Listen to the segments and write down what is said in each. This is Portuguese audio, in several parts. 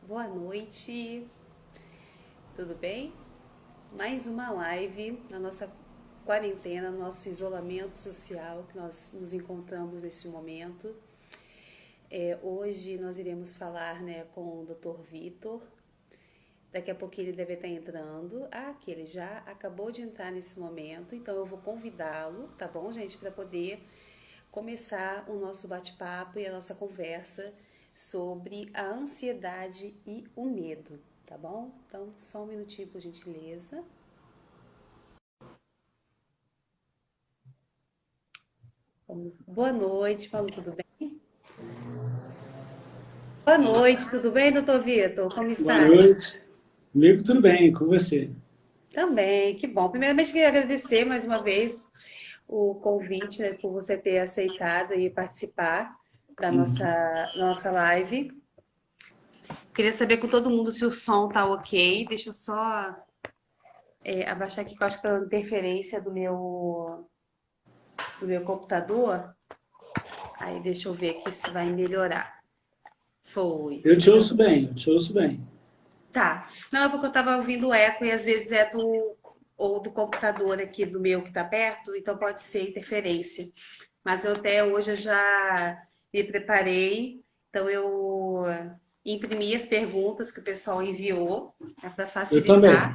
Boa noite, tudo bem? Mais uma live na nossa quarentena, no nosso isolamento social que nós nos encontramos neste momento. Hoje nós iremos falar, com o Dr. Vitor. Daqui a pouquinho ele deve estar entrando. Aqui ele já acabou de entrar nesse momento, então eu vou convidá-lo, tá bom, gente, para poder começar o nosso bate-papo e a nossa conversa sobre a ansiedade e o medo, tá bom? Então, só um minutinho, por gentileza. Boa noite, Paulo, tudo bem? Boa noite, tudo bem, doutor Vitor? Como Boa está? noite. Comigo tudo bem, com você? Também, que bom. Primeiramente, queria agradecer mais uma vez o convite, né, por você ter aceitado e participar da Uhum. nossa live. Queria saber com todo mundo se o som tá ok. Deixa eu só abaixar aqui, que eu acho que tá dando interferência do meu computador. Aí deixa eu ver aqui se vai melhorar. Foi. Eu te ouço Melhorou. bem, eu te ouço bem. Tá. Não, é porque eu tava ouvindo eco e às vezes é do computador aqui do meu que tá perto, então pode ser interferência. Mas eu até hoje eu já me preparei, então eu imprimi as perguntas que o pessoal enviou, para Eu também. facilitar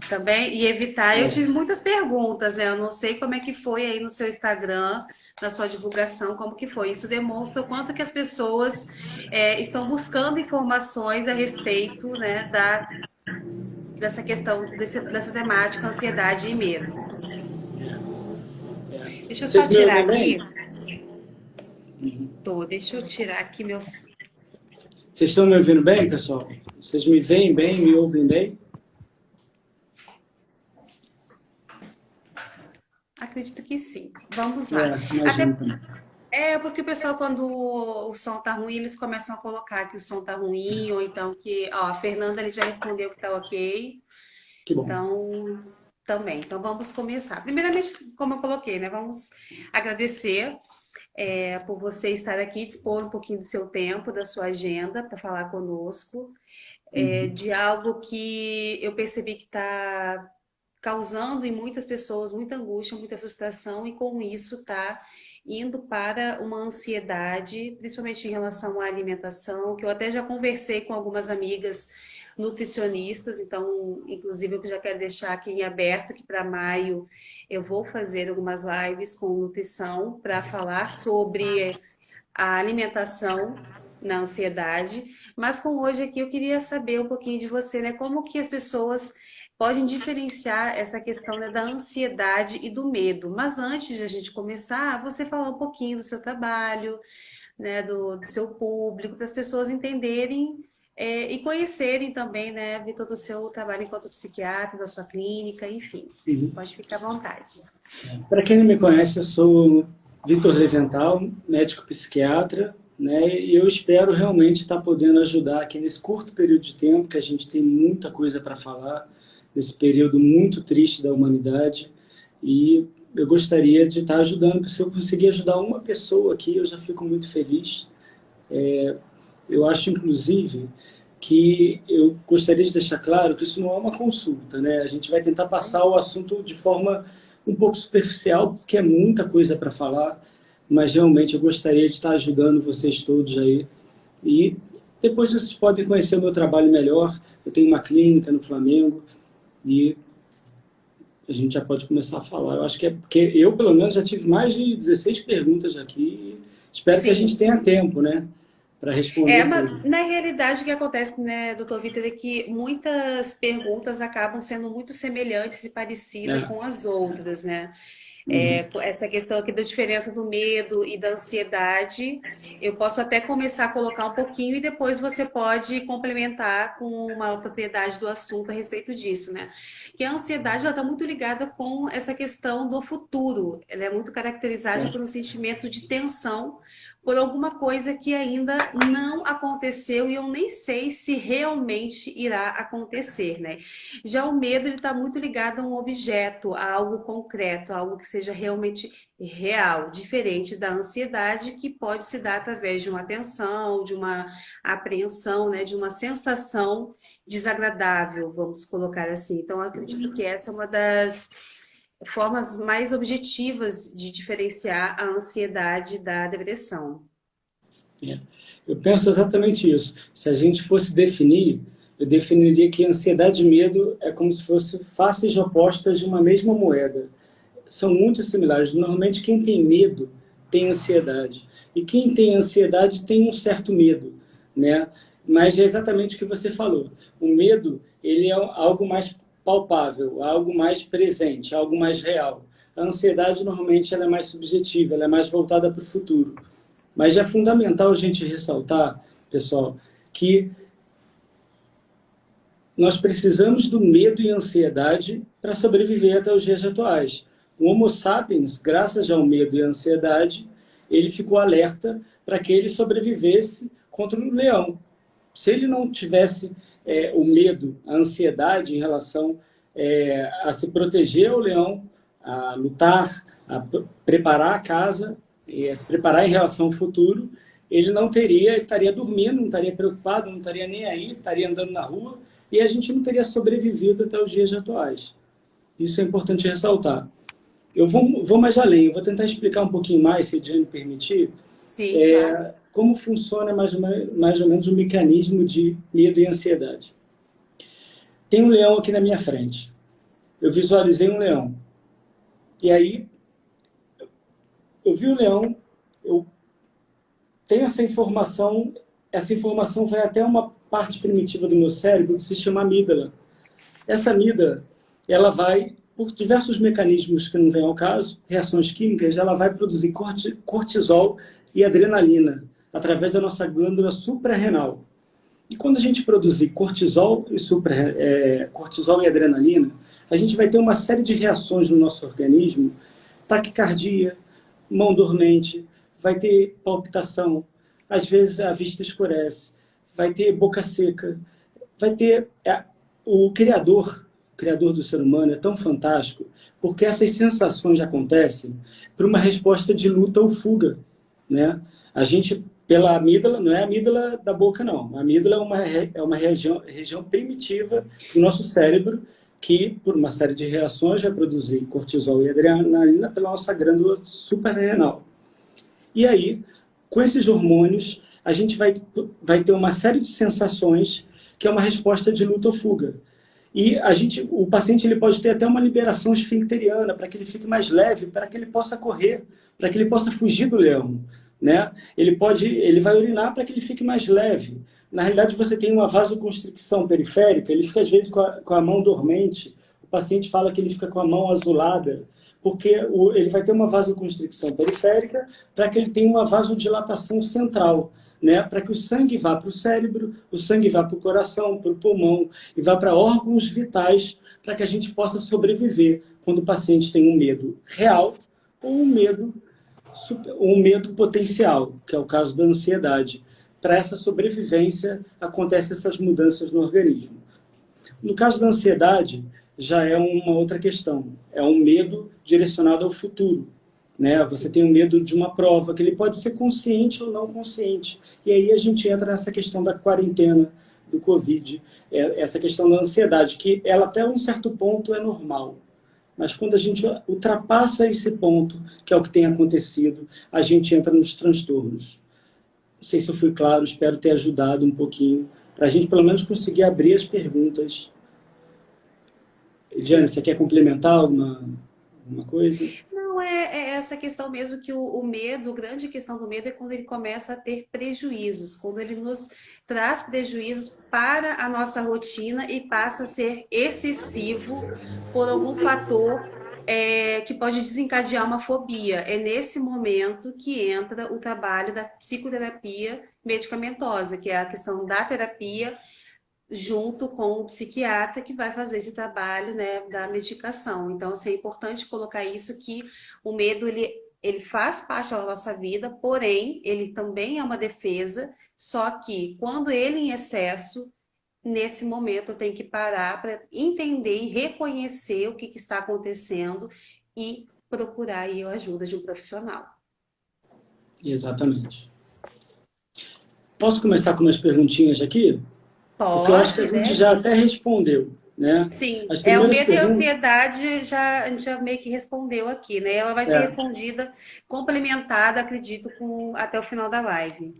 também e evitar. Eu tive É. muitas perguntas, né? Eu não sei como é que foi aí no seu Instagram, na sua divulgação, como que foi. Isso demonstra o quanto que as pessoas estão buscando informações a respeito, né, dessa questão, dessa temática, ansiedade e medo. Deixa eu só Vocês me tirar ouvem aqui. bem? Uhum. Deixa eu tirar aqui meus. Vocês estão me ouvindo bem, pessoal? Vocês me veem bem, me ouvem bem? Acredito que sim. Vamos lá. É, imagino Até também. porque o pessoal, quando o som tá ruim, eles começam a colocar que o som tá ruim, ou então que, ó, a Fernanda ele já respondeu que tá ok. Que bom. Então, também. Então, vamos começar. Primeiramente, como eu coloquei, né? Vamos agradecer por você estar aqui, dispor um pouquinho do seu tempo, da sua agenda, para falar conosco, Uhum. de algo que eu percebi que está causando em muitas pessoas muita angústia, muita frustração, e com isso está indo para uma ansiedade, principalmente em relação à alimentação, que eu até já conversei com algumas amigas nutricionistas, então, inclusive, eu já quero deixar aqui em aberto que para maio eu vou fazer algumas lives com nutrição para falar sobre a alimentação na ansiedade, mas com hoje aqui eu queria saber um pouquinho de você, né? Como que as pessoas podem diferenciar essa questão, né, da ansiedade e do medo. Mas antes de a gente começar, você falar um pouquinho do seu trabalho, né, do seu público, para as pessoas entenderem e conhecerem também, né, Vitor, do seu trabalho enquanto psiquiatra, da sua clínica, enfim. Uhum. Pode ficar à vontade. Para quem não me conhece, eu sou Vitor Levental, médico psiquiatra, né? E eu espero realmente estar podendo ajudar aqui nesse curto período de tempo, que a gente tem muita coisa para falar, nesse período muito triste da humanidade. E eu gostaria de estar ajudando, se eu conseguir ajudar uma pessoa aqui, eu já fico muito feliz. Eu acho, inclusive, que eu gostaria de deixar claro que isso não é uma consulta, né? A gente vai tentar passar o assunto de forma um pouco superficial, porque é muita coisa para falar, mas realmente eu gostaria de estar ajudando vocês todos aí. E depois vocês podem conhecer o meu trabalho melhor. Eu tenho uma clínica no Flamengo e a gente já pode começar a falar. Eu acho que é porque eu, pelo menos, já tive mais de 16 perguntas aqui. Espero que a gente Sim. tenha tempo, né, para responder Mas tudo. na realidade o que acontece, né, doutor Vitor, é que muitas perguntas acabam sendo muito semelhantes e parecidas É. com as outras, né? Uhum. Essa questão aqui da diferença do medo e da ansiedade, eu posso até começar a colocar um pouquinho e depois você pode complementar com uma propriedade do assunto a respeito disso, né? Que a ansiedade ela está muito ligada com essa questão do futuro, ela é muito caracterizada por um sentimento de tensão por alguma coisa que ainda não aconteceu e eu nem sei se realmente irá acontecer, né? Já o medo, ele está muito ligado a um objeto, a algo concreto, a algo que seja realmente real, diferente da ansiedade, que pode se dar através de uma tensão, de uma apreensão, né? De uma sensação desagradável, vamos colocar assim. Então, eu acredito que essa é uma das formas mais objetivas de diferenciar a ansiedade da depressão. É. Eu penso exatamente isso. Se a gente fosse definir, eu definiria que ansiedade e medo é como se fossem faces opostas de uma mesma moeda. São muito similares. Normalmente quem tem medo tem ansiedade. E quem tem ansiedade tem um certo medo, né? Mas é exatamente o que você falou. O medo, ele é algo mais palpável, algo mais presente, algo mais real. A ansiedade, normalmente, ela é mais subjetiva, ela é mais voltada para o futuro. Mas é fundamental a gente ressaltar, pessoal, que nós precisamos do medo e ansiedade para sobreviver até os dias atuais. O Homo sapiens, graças ao medo e à ansiedade, ele ficou alerta para que ele sobrevivesse contra o leão. Se ele não tivesse o medo, a ansiedade em relação a se proteger ao leão, a lutar, a preparar a casa, e a se preparar em relação ao futuro, ele não teria, ele estaria dormindo, não estaria preocupado, não estaria nem aí, estaria andando na rua, e a gente não teria sobrevivido até os dias atuais. Isso é importante ressaltar. Eu vou mais além, eu vou tentar explicar um pouquinho mais, se a Jane permitir, Sim, claro. como funciona mais ou menos o mecanismo de medo e ansiedade. Tem um leão aqui na minha frente. Eu visualizei um leão. E aí, eu vi o leão, eu tenho essa informação vai até uma parte primitiva do meu cérebro que se chama amígdala. Essa amígdala, ela vai, por diversos mecanismos que não vêm ao caso, reações químicas, ela vai produzir cortisol e adrenalina através da nossa glândula suprarrenal. E quando a gente produzir cortisol e adrenalina, a gente vai ter uma série de reações no nosso organismo, taquicardia, mão dormente, vai ter palpitação, às vezes a vista escurece, vai ter boca seca, vai ter o criador do ser humano é tão fantástico, porque essas sensações acontecem por uma resposta de luta ou fuga, né? A gente, pela amígdala, não é a amígdala da boca, não. A amígdala é uma região primitiva do nosso cérebro que, por uma série de reações, vai produzir cortisol e adrenalina pela nossa glândula suprarrenal. E aí, com esses hormônios, a gente vai ter uma série de sensações que é uma resposta de luta ou fuga. E o paciente ele pode ter até uma liberação esfincteriana para que ele fique mais leve, para que ele possa correr, para que ele possa fugir do leão, né? Ele vai urinar para que ele fique mais leve. Na realidade, você tem uma vasoconstricção periférica, ele fica às vezes com a mão dormente. O paciente fala que ele fica com a mão azulada, porque ele vai ter uma vasoconstricção periférica para que ele tenha uma vasodilatação central, né? Para que o sangue vá para o cérebro, o sangue vá para o coração, para o pulmão e vá para órgãos vitais para que a gente possa sobreviver quando o paciente tem um medo real ou um medo potencial, que é o caso da ansiedade. Para essa sobrevivência, acontecem essas mudanças no organismo. No caso da ansiedade, já é uma outra questão. É um medo direcionado ao futuro, né? Você tem um medo de uma prova, que ele pode ser consciente ou não consciente. E aí a gente entra nessa questão da quarentena, do Covid, essa questão da ansiedade, que ela até um certo ponto é normal. Mas quando a gente ultrapassa esse ponto, que é o que tem acontecido, a gente entra nos transtornos. Não sei se eu fui claro, espero ter ajudado um pouquinho, para a gente pelo menos conseguir abrir as perguntas. Jane, você quer complementar alguma coisa? Não, é essa questão mesmo que o medo, a grande questão do medo é quando ele começa a ter prejuízos, quando ele nos traz prejuízos para a nossa rotina e passa a ser excessivo por algum fator que pode desencadear uma fobia. É nesse momento que entra o trabalho da psicoterapia medicamentosa, que é a questão da terapia junto com o psiquiatra que vai fazer esse trabalho, né, da medicação. Então, assim, é importante colocar isso que o medo, ele ele faz parte da nossa vida, porém, ele também é uma defesa, só que quando ele em excesso, nesse momento eu tenho que parar para entender e reconhecer o que está acontecendo e procurar aí a ajuda de um profissional. Exatamente. Posso começar com umas perguntinhas aqui? Porque eu acho que a Pode, gente né? já até respondeu, né? Sim, As é o primeiras medo e a perguntas... ansiedade a gente já meio que respondeu aqui, né? Ela vai ser É, respondida, complementada, acredito, até o final da live.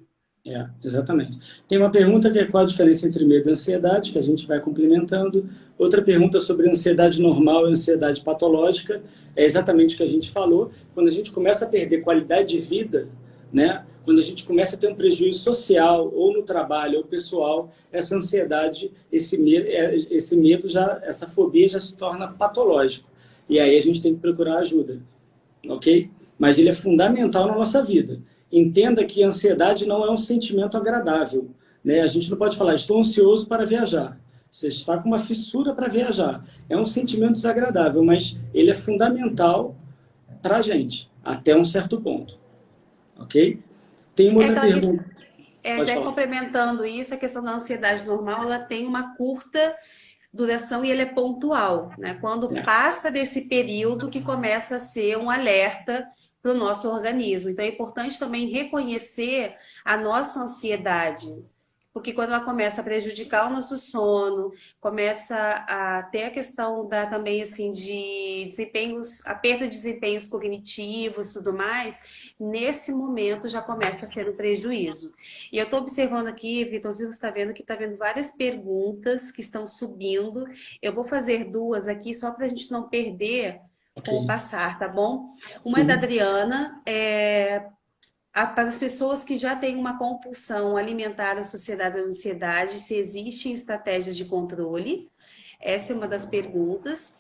exatamente. Tem uma pergunta que é qual a diferença entre medo e ansiedade, que a gente vai complementando. Outra pergunta sobre ansiedade normal e ansiedade patológica, é exatamente o que a gente falou. Quando a gente começa a perder qualidade de vida, né? Quando a gente começa a ter um prejuízo social, ou no trabalho, ou pessoal, essa ansiedade, esse medo já, essa fobia já se torna patológico. E aí a gente tem que procurar ajuda, ok? Mas ele é fundamental na nossa vida. Entenda que a ansiedade não é um sentimento agradável, né? A gente não pode falar, estou ansioso para viajar. Você está com uma fissura para viajar. É um sentimento desagradável, mas ele é fundamental para a gente, até um certo ponto, ok? Tem uma É outra aquela pergunta. questão, Pode até falar. complementando isso, a questão da ansiedade normal, ela tem uma curta duração e ele é pontual, né? Quando É, passa desse período que começa a ser um alerta para o nosso organismo. Então é importante também reconhecer a nossa ansiedade, porque quando ela começa a prejudicar o nosso sono, começa a ter a questão da também assim de desempenhos, a perda de desempenhos cognitivos, tudo mais, nesse momento já começa a ser um prejuízo. E eu estou observando aqui, Vitor, você está vendo que está vendo várias perguntas que estão subindo. Eu vou fazer duas aqui só para a gente não perder ok. com o passar, tá bom? Uma é da Uhum. Adriana, para as pessoas que já têm uma compulsão alimentar associada à ansiedade, se existem estratégias de controle. Essa é uma das perguntas.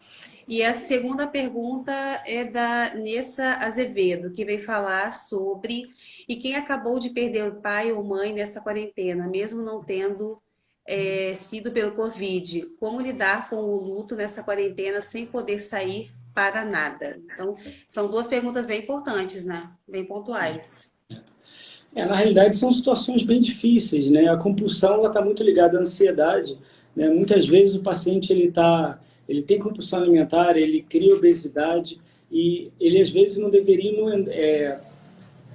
E a segunda pergunta é da Nessa Azevedo, que vem falar sobre e quem acabou de perder o pai ou mãe nessa quarentena, mesmo não tendo sido pelo Covid. Como lidar com o luto nessa quarentena sem poder sair para nada? Então, são duas perguntas bem importantes, né? Bem pontuais. Na realidade, são situações bem difíceis, né? A compulsão está muito ligada à ansiedade, né? Muitas vezes o paciente ele tem compulsão alimentar, ele cria obesidade e ele às vezes não deveria. É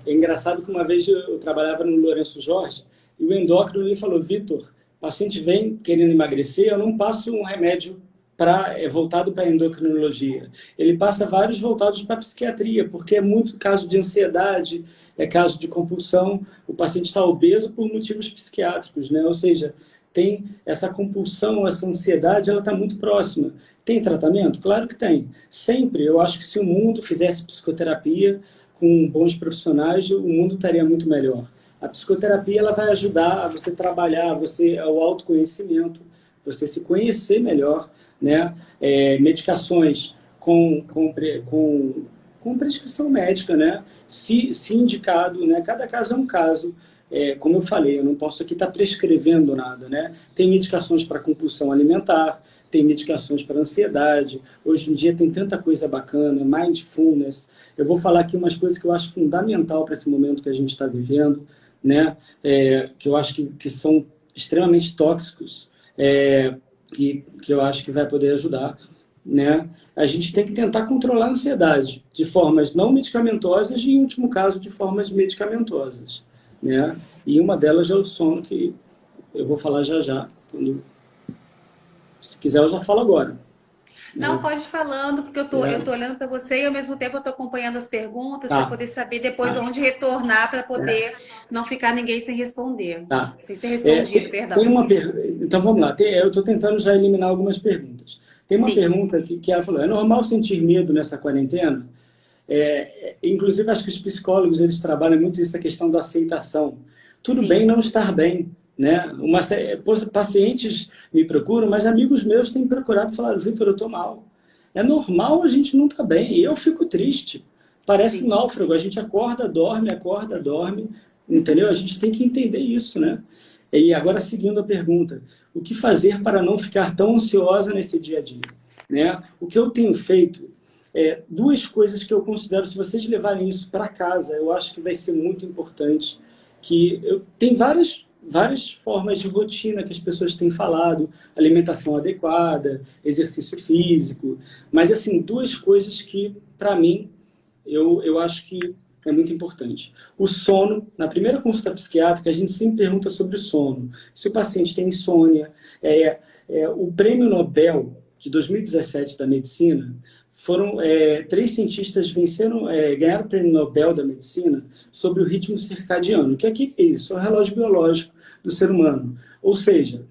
engraçado que uma vez eu trabalhava no Lourenço Jorge e o endócrino ele falou: Vitor, o paciente vem querendo emagrecer, eu não passo um remédio voltado para a endocrinologia. Ele passa vários voltados para a psiquiatria, porque é muito caso de ansiedade, é caso de compulsão. O paciente está obeso por motivos psiquiátricos, né? Ou seja, tem essa compulsão, essa ansiedade, ela está muito próxima. Tem tratamento? Claro que tem. Sempre, eu acho que se o mundo fizesse psicoterapia com bons profissionais, o mundo estaria muito melhor. A psicoterapia ela vai ajudar a você trabalhar, o autoconhecimento, você se conhecer melhor, né? Medicações com prescrição médica, né? Se indicado, né? Cada caso é um caso. Como eu falei, eu não posso aqui estar prescrevendo nada, né? Tem medicações para compulsão alimentar, tem medicações para ansiedade. Hoje em dia tem tanta coisa bacana, mindfulness. Eu vou falar aqui umas coisas que eu acho fundamental para esse momento que a gente está vivendo, né? Que eu acho que são extremamente tóxicos, que eu acho que vai poder ajudar, né? A gente tem que tentar controlar a ansiedade de formas não medicamentosas e, em último caso, de formas medicamentosas, né? E uma delas é o sono, que eu vou falar já já. Se quiser, eu já falo agora, Não, né? pode ir falando, porque eu tô olhando para você e ao mesmo tempo eu tô acompanhando as perguntas para Tá, poder saber depois tá, onde retornar para é, poder não ficar ninguém sem responder. tá. Sem ser respondido, Tem perdão. uma Então vamos lá. Eu estou tentando já eliminar algumas perguntas. Tem uma Sim, pergunta que ela falou: é normal sentir medo nessa quarentena? Inclusive, acho que os psicólogos eles trabalham muito essa questão da aceitação. Tudo bem sim. não estar bem, né? Pacientes me procuram, mas amigos meus têm me procurado e falaram: Vitor, eu estou mal. É normal a gente não estar bem. Eu fico triste. Parece Sim. náufrago. A gente acorda, dorme. Entendeu? A gente tem que entender isso, né? E agora, seguindo a pergunta, o que fazer para não ficar tão ansiosa nesse dia a dia? Né? O que eu tenho feito duas coisas que eu considero, se vocês levarem isso para casa, eu acho que vai ser muito importante, tem várias formas de rotina que as pessoas têm falado, alimentação adequada, exercício físico, mas assim, duas coisas que, para mim, eu acho que é muito importante. O sono, na primeira consulta psiquiátrica, a gente sempre pergunta sobre o sono. Se o paciente tem insônia, o prêmio Nobel de 2017 da medicina, foram três cientistas ganharam o prêmio Nobel da medicina sobre o ritmo circadiano, que é isso, é o relógio biológico do ser humano. Ou seja,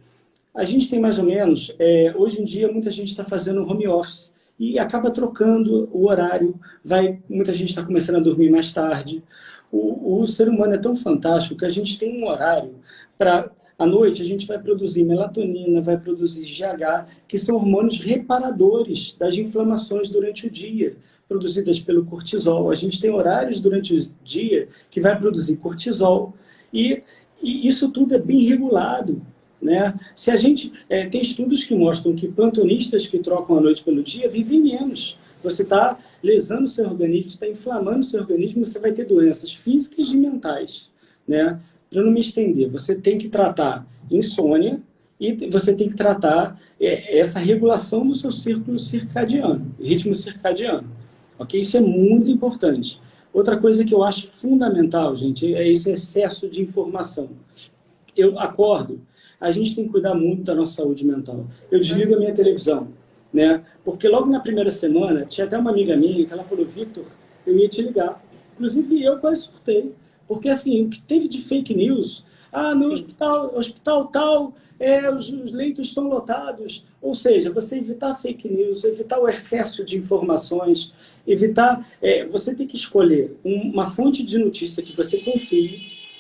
a gente tem mais ou menos, hoje em dia, muita gente está fazendo home office e acaba trocando o horário, muita gente está começando a dormir mais tarde. O ser humano é tão fantástico que a gente tem um horário para... À noite, a gente vai produzir melatonina, vai produzir GH, que são hormônios reparadores das inflamações durante o dia, produzidas pelo cortisol. A gente tem horários durante o dia que vai produzir cortisol. E isso tudo é bem regulado, né? Se a gente tem estudos que mostram que plantonistas que trocam a noite pelo dia vivem menos. Você está lesando o seu organismo, está inflamando o seu organismo, você vai ter doenças físicas e mentais, né? Para não me estender, você tem que tratar insônia e você tem que tratar essa regulação do seu círculo circadiano, ritmo circadiano. Ok? Isso é muito importante. Outra coisa que eu acho fundamental, gente, é esse excesso de informação. Eu acordo, a gente tem que cuidar muito da nossa saúde mental. Eu desligo a minha televisão, né? Porque logo na primeira semana, tinha até uma amiga minha que ela falou, Vitor, eu ia te ligar. Inclusive eu quase surtei. Porque assim, o que teve de fake news, no hospital tal, os leitos estão lotados. Ou seja, você evitar fake news, evitar o excesso de informações, você tem que escolher uma fonte de notícia que você confie,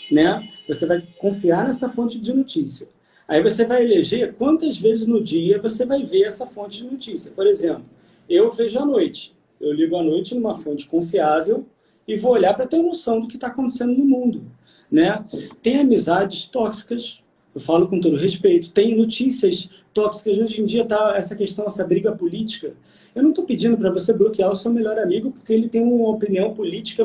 né? Você vai confiar nessa fonte de notícia. Aí você vai eleger quantas vezes no dia você vai ver essa fonte de notícia. Por exemplo, eu vejo à noite. Eu ligo à noite numa fonte confiável e vou olhar para ter noção do que está acontecendo no mundo, né? Tem amizades tóxicas, eu falo com todo respeito, tem notícias tóxicas. Hoje em dia está essa questão, essa briga política. Eu não estou pedindo para você bloquear o seu melhor amigo porque ele tem uma opinião política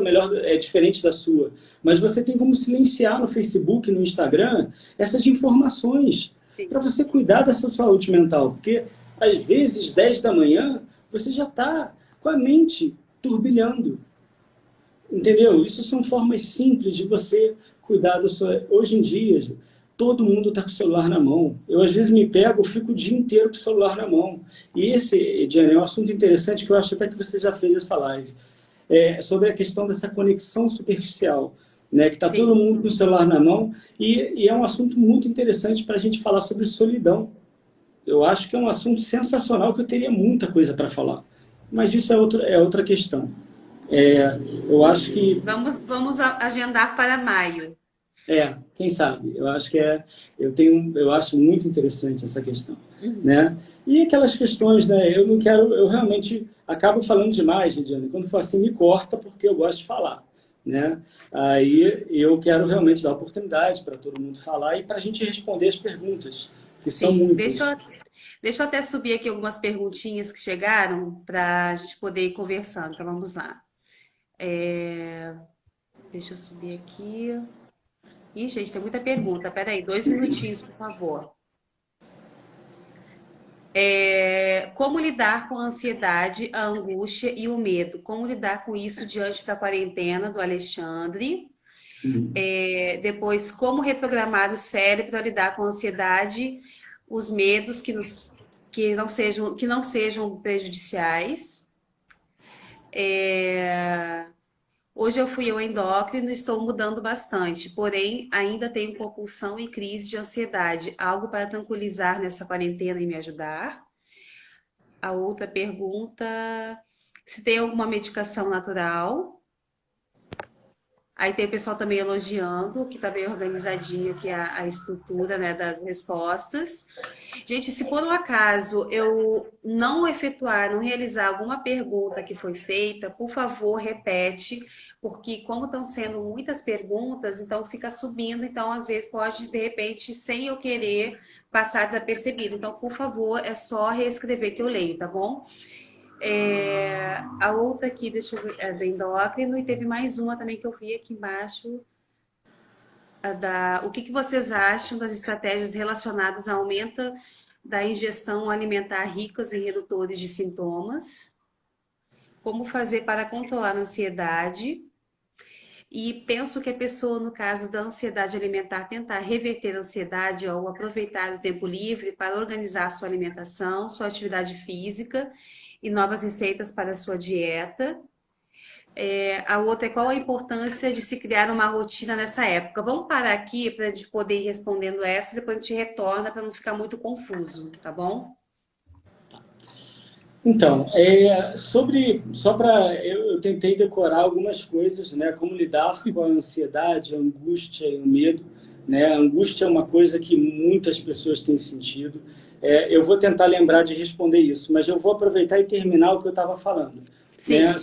diferente da sua. Mas você tem como silenciar no Facebook, no Instagram, essas informações para você cuidar da sua saúde mental. Porque, às vezes, 10 da manhã, você já está com a mente turbilhando. Entendeu? Isso são formas simples de você cuidar da sua... Hoje em dia, todo mundo está com o celular na mão. Eu, às vezes, me pego, fico o dia inteiro com o celular na mão. E esse, Diana, é um assunto interessante que eu acho até que você já fez essa live. Sobre a questão dessa conexão superficial, né? Que está todo mundo com o celular na mão. E é um assunto muito interessante para a gente falar sobre solidão. Eu acho que é um assunto sensacional que eu teria muita coisa para falar. Mas isso é outra questão. Eu acho que... Vamos agendar para maio. Quem sabe? Eu acho que eu acho muito interessante essa questão, né? E aquelas questões, né? Eu realmente acabo falando demais, Lidiane. Quando for assim, me corta, porque eu gosto de falar, né? Aí eu quero realmente dar oportunidade para todo mundo falar e para a gente responder as perguntas, que são muitas. Deixa eu até subir aqui algumas perguntinhas que chegaram para a gente poder ir conversando. Então, vamos lá. Deixa eu subir aqui. Ih, gente, tem muita pergunta. Peraí, 2 minutinhos, por favor. Como lidar com a ansiedade, a angústia e o medo? Como lidar com isso diante da quarentena, do Alexandre? Depois, como reprogramar o cérebro para lidar com a ansiedade, os medos que não sejam prejudiciais? Hoje eu fui ao endócrino e estou mudando bastante, porém ainda tenho compulsão e crise de ansiedade. Algo para tranquilizar nessa quarentena e me ajudar? A outra pergunta, se tem alguma medicação natural? Aí tem o pessoal também elogiando, que está bem organizadinho aqui a estrutura, né, das respostas. Gente, se por um acaso eu não realizar alguma pergunta que foi feita, por favor, repete, porque como estão sendo muitas perguntas, então fica subindo, então às vezes pode, de repente, sem eu querer, passar desapercebido. Então, por favor, é só reescrever que eu leio, tá bom? A outra aqui, deixa eu ver, é da endócrino, e teve mais uma também que eu vi aqui embaixo, o que vocês acham das estratégias relacionadas ao aumento da ingestão alimentar ricas em redutores de sintomas? Como fazer para controlar a ansiedade? E penso que a pessoa, no caso da ansiedade alimentar, tentar reverter a ansiedade ou aproveitar o tempo livre para organizar sua alimentação, sua atividade física e novas receitas para a sua dieta. A outra é qual a importância de se criar uma rotina nessa época. Vamos parar aqui para a gente poder ir respondendo essa, depois a gente retorna para não ficar muito confuso, tá bom? Então, só para eu tentei decorar algumas coisas, né? Como lidar com a ansiedade, a angústia e o medo, né? A angústia é uma coisa que muitas pessoas têm sentido. Eu vou tentar lembrar de responder isso, mas eu vou aproveitar e terminar o que eu estava falando. Sim. Né?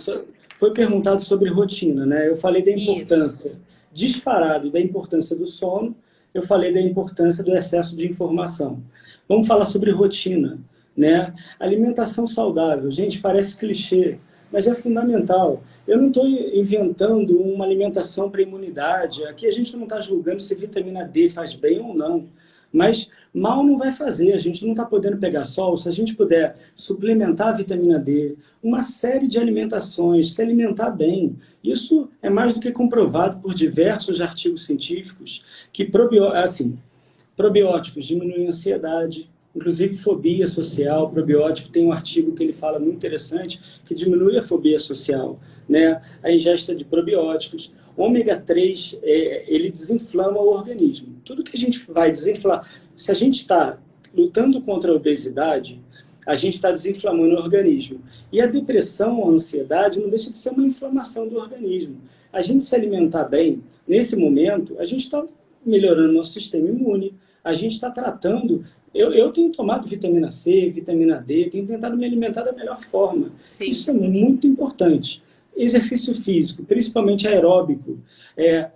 Foi perguntado sobre rotina, né? Eu falei da importância, Isso. disparado, da importância do sono, eu falei da importância do excesso de informação. Vamos falar sobre rotina, né? Alimentação saudável, gente, parece clichê, mas é fundamental. Eu não estou inventando uma alimentação para imunidade, aqui a gente não está julgando se vitamina D faz bem ou não, mas mal não vai fazer, a gente não está podendo pegar sol, se a gente puder suplementar a vitamina D, uma série de alimentações, se alimentar bem, isso é mais do que comprovado por diversos artigos científicos, que probióticos diminuem a ansiedade, inclusive fobia social. Probiótico tem um artigo que ele fala muito interessante, que diminui a fobia social, né? A ingesta de probióticos. Ômega 3, ele desinflama o organismo. Tudo que a gente vai desinflamar, se a gente está lutando contra a obesidade, a gente está desinflamando o organismo. E a depressão, a ansiedade, não deixa de ser uma inflamação do organismo. A gente se alimentar bem, nesse momento, a gente está melhorando nosso sistema imune, a gente está tratando. Eu tenho tomado vitamina C, vitamina D, tenho tentado me alimentar da melhor forma. Sim. Isso é muito importante. Exercício físico, principalmente aeróbico.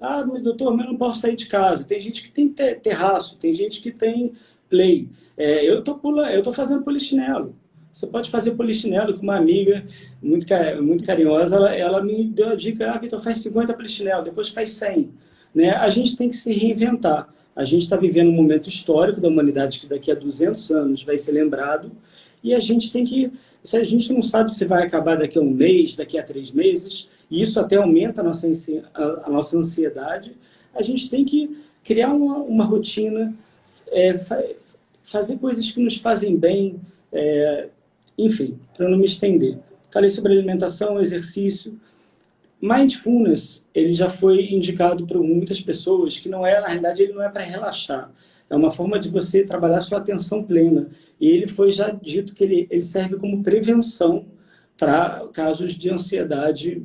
Mas doutor, mas eu não posso sair de casa. Tem gente que tem terraço, tem gente que tem play. Eu tô fazendo polichinelo. Você pode fazer polichinelo com uma amiga muito carinhosa. Ela me deu a dica, Vitor, faz 50 polichinelo, depois faz 100. Né? A gente tem que se reinventar. A gente está vivendo um momento histórico da humanidade que daqui a 200 anos vai ser lembrado, e a gente tem que, se a gente não sabe se vai acabar daqui a um mês, daqui a 3 meses, e isso até aumenta a nossa ansiedade, a gente tem que criar uma rotina, fazer coisas que nos fazem bem, enfim, para não me estender. Falei sobre alimentação, exercício. Mindfulness, ele já foi indicado por muitas pessoas que não na realidade, ele não é para relaxar. É uma forma de você trabalhar sua atenção plena. E ele foi já dito que ele serve como prevenção para casos de ansiedade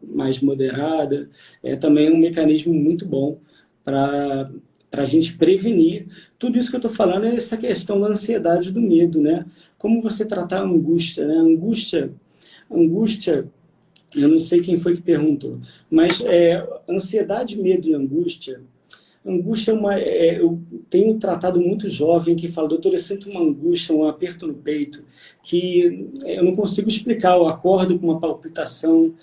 mais moderada. É também um mecanismo muito bom para a gente prevenir. Tudo isso que eu estou falando é essa questão da ansiedade e do medo, né? Como você tratar a angústia, né? Angústia, eu não sei quem foi que perguntou, mas ansiedade, medo e angústia eu tenho tratado muito jovem que fala, doutor, eu sinto uma angústia, um aperto no peito, que eu não consigo explicar, eu acordo com uma palpitação.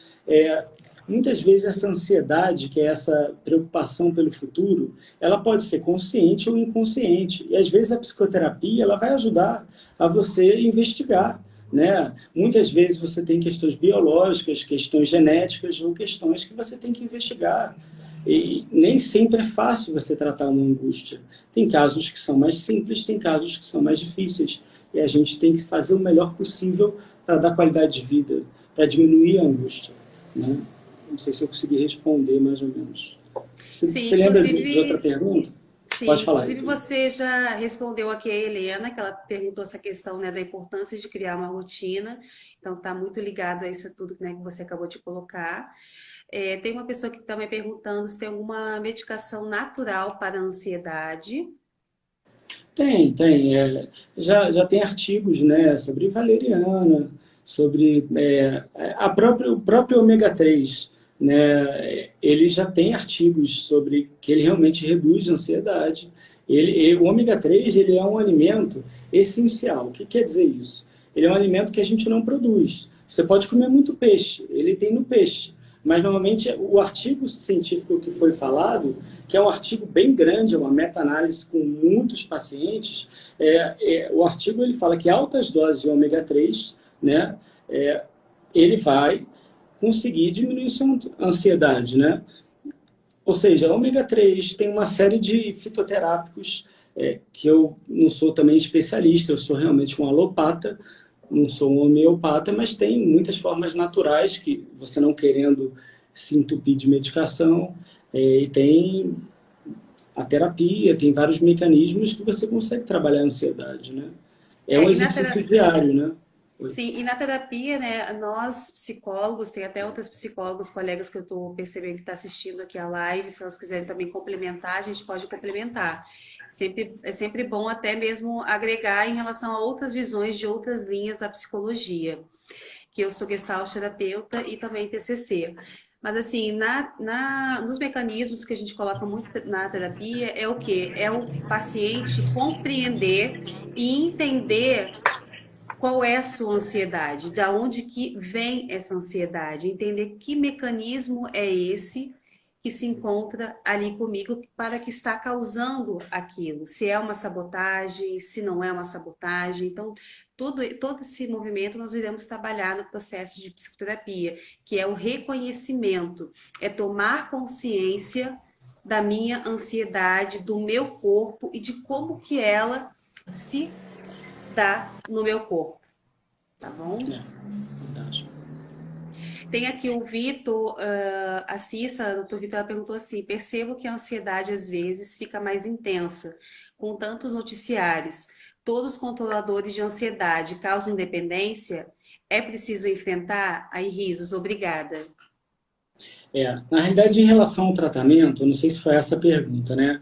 Muitas vezes essa ansiedade, que é essa preocupação pelo futuro, ela pode ser consciente ou inconsciente, e às vezes a psicoterapia ela vai ajudar a você investigar. Né? Muitas vezes você tem questões biológicas, questões genéticas ou questões que você tem que investigar. E nem sempre é fácil você tratar uma angústia. Tem casos que são mais simples, tem casos que são mais difíceis. E a gente tem que fazer o melhor possível para dar qualidade de vida, para diminuir a angústia. Né? Não sei se eu consegui responder mais ou menos. Você lembra de outra pergunta? Sim, pode falar. Inclusive você já respondeu aqui a Helena, que ela perguntou essa questão, né, da importância de criar uma rotina. Então, está muito ligado a isso tudo, né, que você acabou de colocar. Tem uma pessoa que está me perguntando se tem alguma medicação natural para a ansiedade. Tem. Já tem artigos, né, sobre valeriana, sobre o próprio ômega 3. Né, ele já tem artigos sobre que ele realmente reduz a ansiedade. O ômega 3 ele é um alimento essencial. O que quer dizer isso? ele é um alimento que a gente não produz. Você pode comer muito peixe, ele tem no peixe. Mas, normalmente, o artigo científico que foi falado, que é um artigo bem grande, é uma meta-análise com muitos pacientes, o artigo ele fala que altas doses de ômega 3, né, ele vai conseguir diminuir sua ansiedade, né? Ou seja, ômega 3 tem uma série de fitoterápicos, que eu não sou também especialista, eu sou realmente um alopata, não sou um homeopata, mas tem muitas formas naturais que você não querendo se entupir de medicação, e tem a terapia, tem vários mecanismos que você consegue trabalhar a ansiedade, né? É um E na exercício diário, né? Oi. Sim, e na terapia, né, nós psicólogos, tem até outras psicólogas, colegas que eu estou percebendo que estão assistindo aqui a live, se elas quiserem também complementar, a gente pode complementar. É sempre bom até mesmo agregar em relação a outras visões de outras linhas da psicologia, que eu sou gestalt terapeuta e também TCC. Mas assim, nos mecanismos que a gente coloca muito na terapia, é o quê? É o paciente compreender e entender qual é a sua ansiedade, da onde que vem essa ansiedade, entender que mecanismo é esse que se encontra ali comigo para que está causando aquilo, se é uma sabotagem, se não é uma sabotagem. Então, todo esse movimento nós iremos trabalhar no processo de psicoterapia, que é o reconhecimento, é tomar consciência da minha ansiedade, do meu corpo e de como que ela se dá no meu corpo, tá bom? Fantástico. Tem aqui o Vitor, a Cissa, o doutor Vitor, ela perguntou assim: percebo que a ansiedade às vezes fica mais intensa, com tantos noticiários. Todos os controladores de ansiedade causam dependência? É preciso enfrentar? Aí, risos, obrigada. Na realidade, em relação ao tratamento, eu não sei se foi essa a pergunta, né?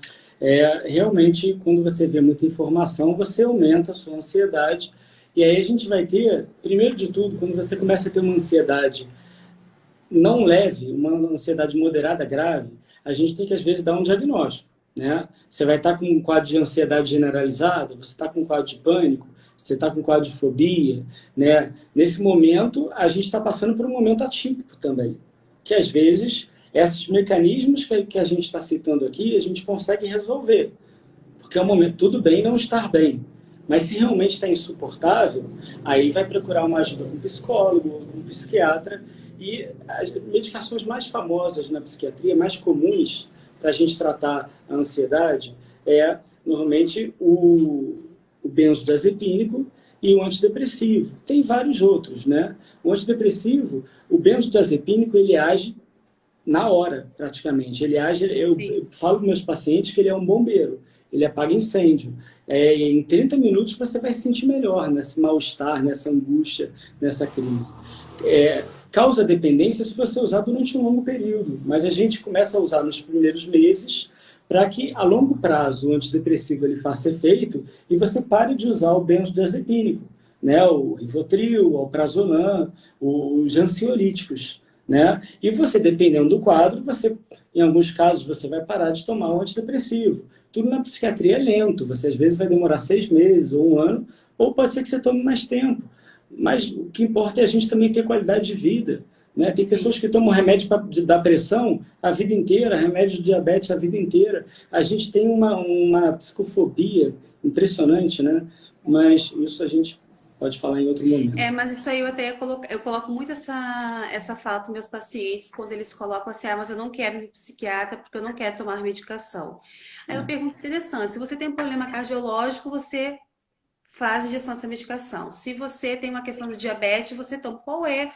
Realmente, quando você vê muita informação, você aumenta a sua ansiedade. E aí a gente vai ter, primeiro de tudo, quando você começa a ter uma ansiedade não leve, uma ansiedade moderada grave, a gente tem que, às vezes, dar um diagnóstico, né? Você vai estar com um quadro de ansiedade generalizada, você está com um quadro de pânico, você está com um quadro de fobia, né? Nesse momento, a gente está passando por um momento atípico também, que, às vezes, esses mecanismos que a gente está citando aqui, a gente consegue resolver, porque é um momento, tudo bem não estar bem, mas se realmente está insuportável, aí vai procurar uma ajuda com um psicólogo, com um psiquiatra. E as medicações mais famosas na psiquiatria, mais comuns para a gente tratar a ansiedade, normalmente o benzodiazepínico e o antidepressivo. Tem vários outros, né? O antidepressivo, o benzodiazepínico, ele age na hora, praticamente. Ele age, eu falo para meus pacientes que ele é um bombeiro. Ele apaga incêndio. Em 30 minutos você vai se sentir melhor nesse mal-estar, nessa angústia, nessa crise. Causa dependência se você usar durante um longo período, mas a gente começa a usar nos primeiros meses para que, a longo prazo, o antidepressivo ele faça efeito e você pare de usar o benzodiazepínico, né? O Rivotril, o Alprazolam, os ansiolíticos. Né? E você, dependendo do quadro, em alguns casos, você vai parar de tomar o antidepressivo. Tudo na psiquiatria é lento. Você, às vezes, vai demorar 6 meses ou um ano, ou pode ser que você tome mais tempo. Mas o que importa é a gente também ter qualidade de vida. Né? Tem pessoas que tomam remédio da pressão a vida inteira, remédio de diabetes a vida inteira. A gente tem uma psicofobia impressionante, né? Mas isso a gente pode falar em outro momento. Mas isso aí eu coloco muito essa fala para meus pacientes quando eles colocam assim: mas eu não quero ir psiquiatra porque eu não quero tomar medicação. Aí eu pergunto: interessante, se você tem um problema cardiológico, você faz ingestão dessa medicação. Se você tem uma questão de diabetes, você toma. Qual é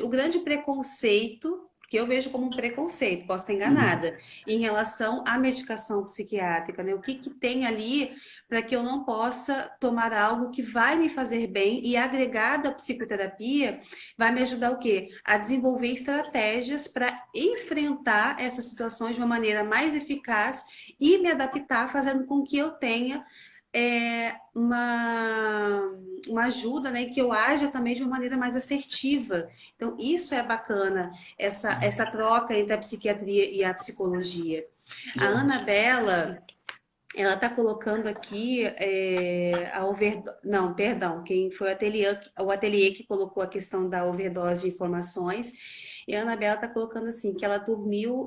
o grande preconceito, que eu vejo como um preconceito, posso estar enganada, em relação à medicação psiquiátrica, né? O que tem ali para que eu não possa tomar algo que vai me fazer bem e agregado à psicoterapia vai me ajudar o quê? A desenvolver estratégias para enfrentar essas situações de uma maneira mais eficaz e me adaptar, fazendo com que eu tenha uma ajuda, né, que eu haja também de uma maneira mais assertiva. Então, isso é bacana, essa troca entre a psiquiatria e a psicologia. A Anabela, Ela está colocando aqui a overdose. Não, perdão, quem foi o ateliê que colocou a questão da overdose de informações. E a Anabela está colocando assim, que ela dormiu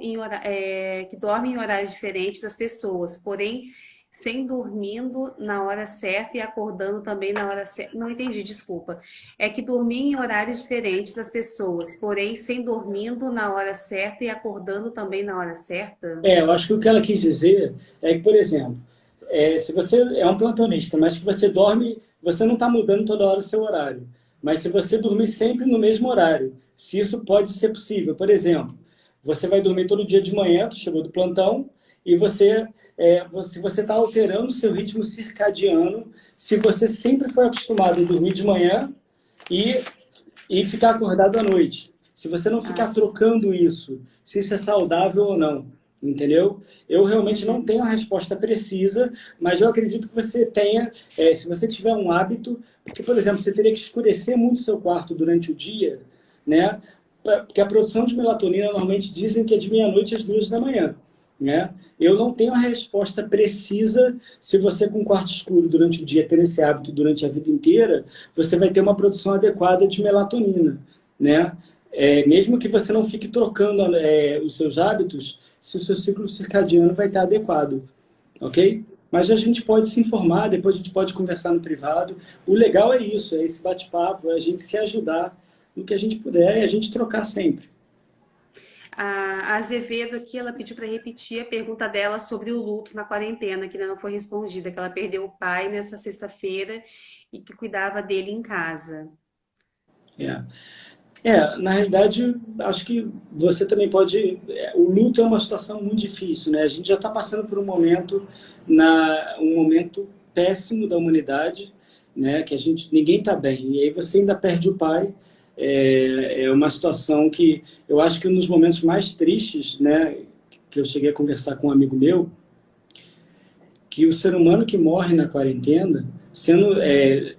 que dorme em horários diferentes das pessoas, porém sem dormindo na hora certa e acordando também na hora certa. Não entendi, desculpa. É que dormia em horários diferentes das pessoas, porém sem dormindo na hora certa e acordando também na hora certa. Eu acho que o que ela quis dizer é que, por exemplo, se você é um plantonista, mas que você dorme, você não está mudando toda hora o seu horário. Mas se você dormir sempre no mesmo horário, se isso pode ser possível, por exemplo, você vai dormir todo dia de manhã, tu chegou do plantão, e você está alterando o seu ritmo circadiano, se você sempre foi acostumado a dormir de manhã e, e ficar acordado à noite. Se você não Ah, ficar sim. trocando isso, se isso é saudável ou não, entendeu? Eu realmente não Uhum. tenho a resposta precisa, mas eu acredito que você tenha, se você tiver um hábito, porque, por exemplo, você teria que escurecer muito seu quarto durante o dia, né? Porque a produção de melatonina normalmente dizem que é de meia-noite às 2 da manhã. Né? Eu não tenho a resposta precisa se você com quarto escuro durante o dia ter esse hábito durante a vida inteira, você vai ter uma produção adequada de melatonina, né? Mesmo que você não fique trocando os seus hábitos, se o seu ciclo circadiano vai estar adequado, ok? Mas a gente pode se informar, depois a gente pode conversar no privado. O legal é isso, é esse bate-papo, é a gente se ajudar no que a gente puder e a gente trocar sempre. A Azevedo aqui, ela pediu para repetir a pergunta dela sobre o luto na quarentena, que ainda não foi respondida, que ela perdeu o pai nessa sexta-feira e que cuidava dele em casa. É. Na realidade, acho que você também pode. O luto é uma situação muito difícil, né? A gente já está passando por um momento péssimo da humanidade, né? Que ninguém está bem. E aí você ainda perde o pai. É uma situação que eu acho que um dos momentos mais tristes, né? Que eu cheguei a conversar com um amigo meu, que o ser humano que morre na quarentena, sendo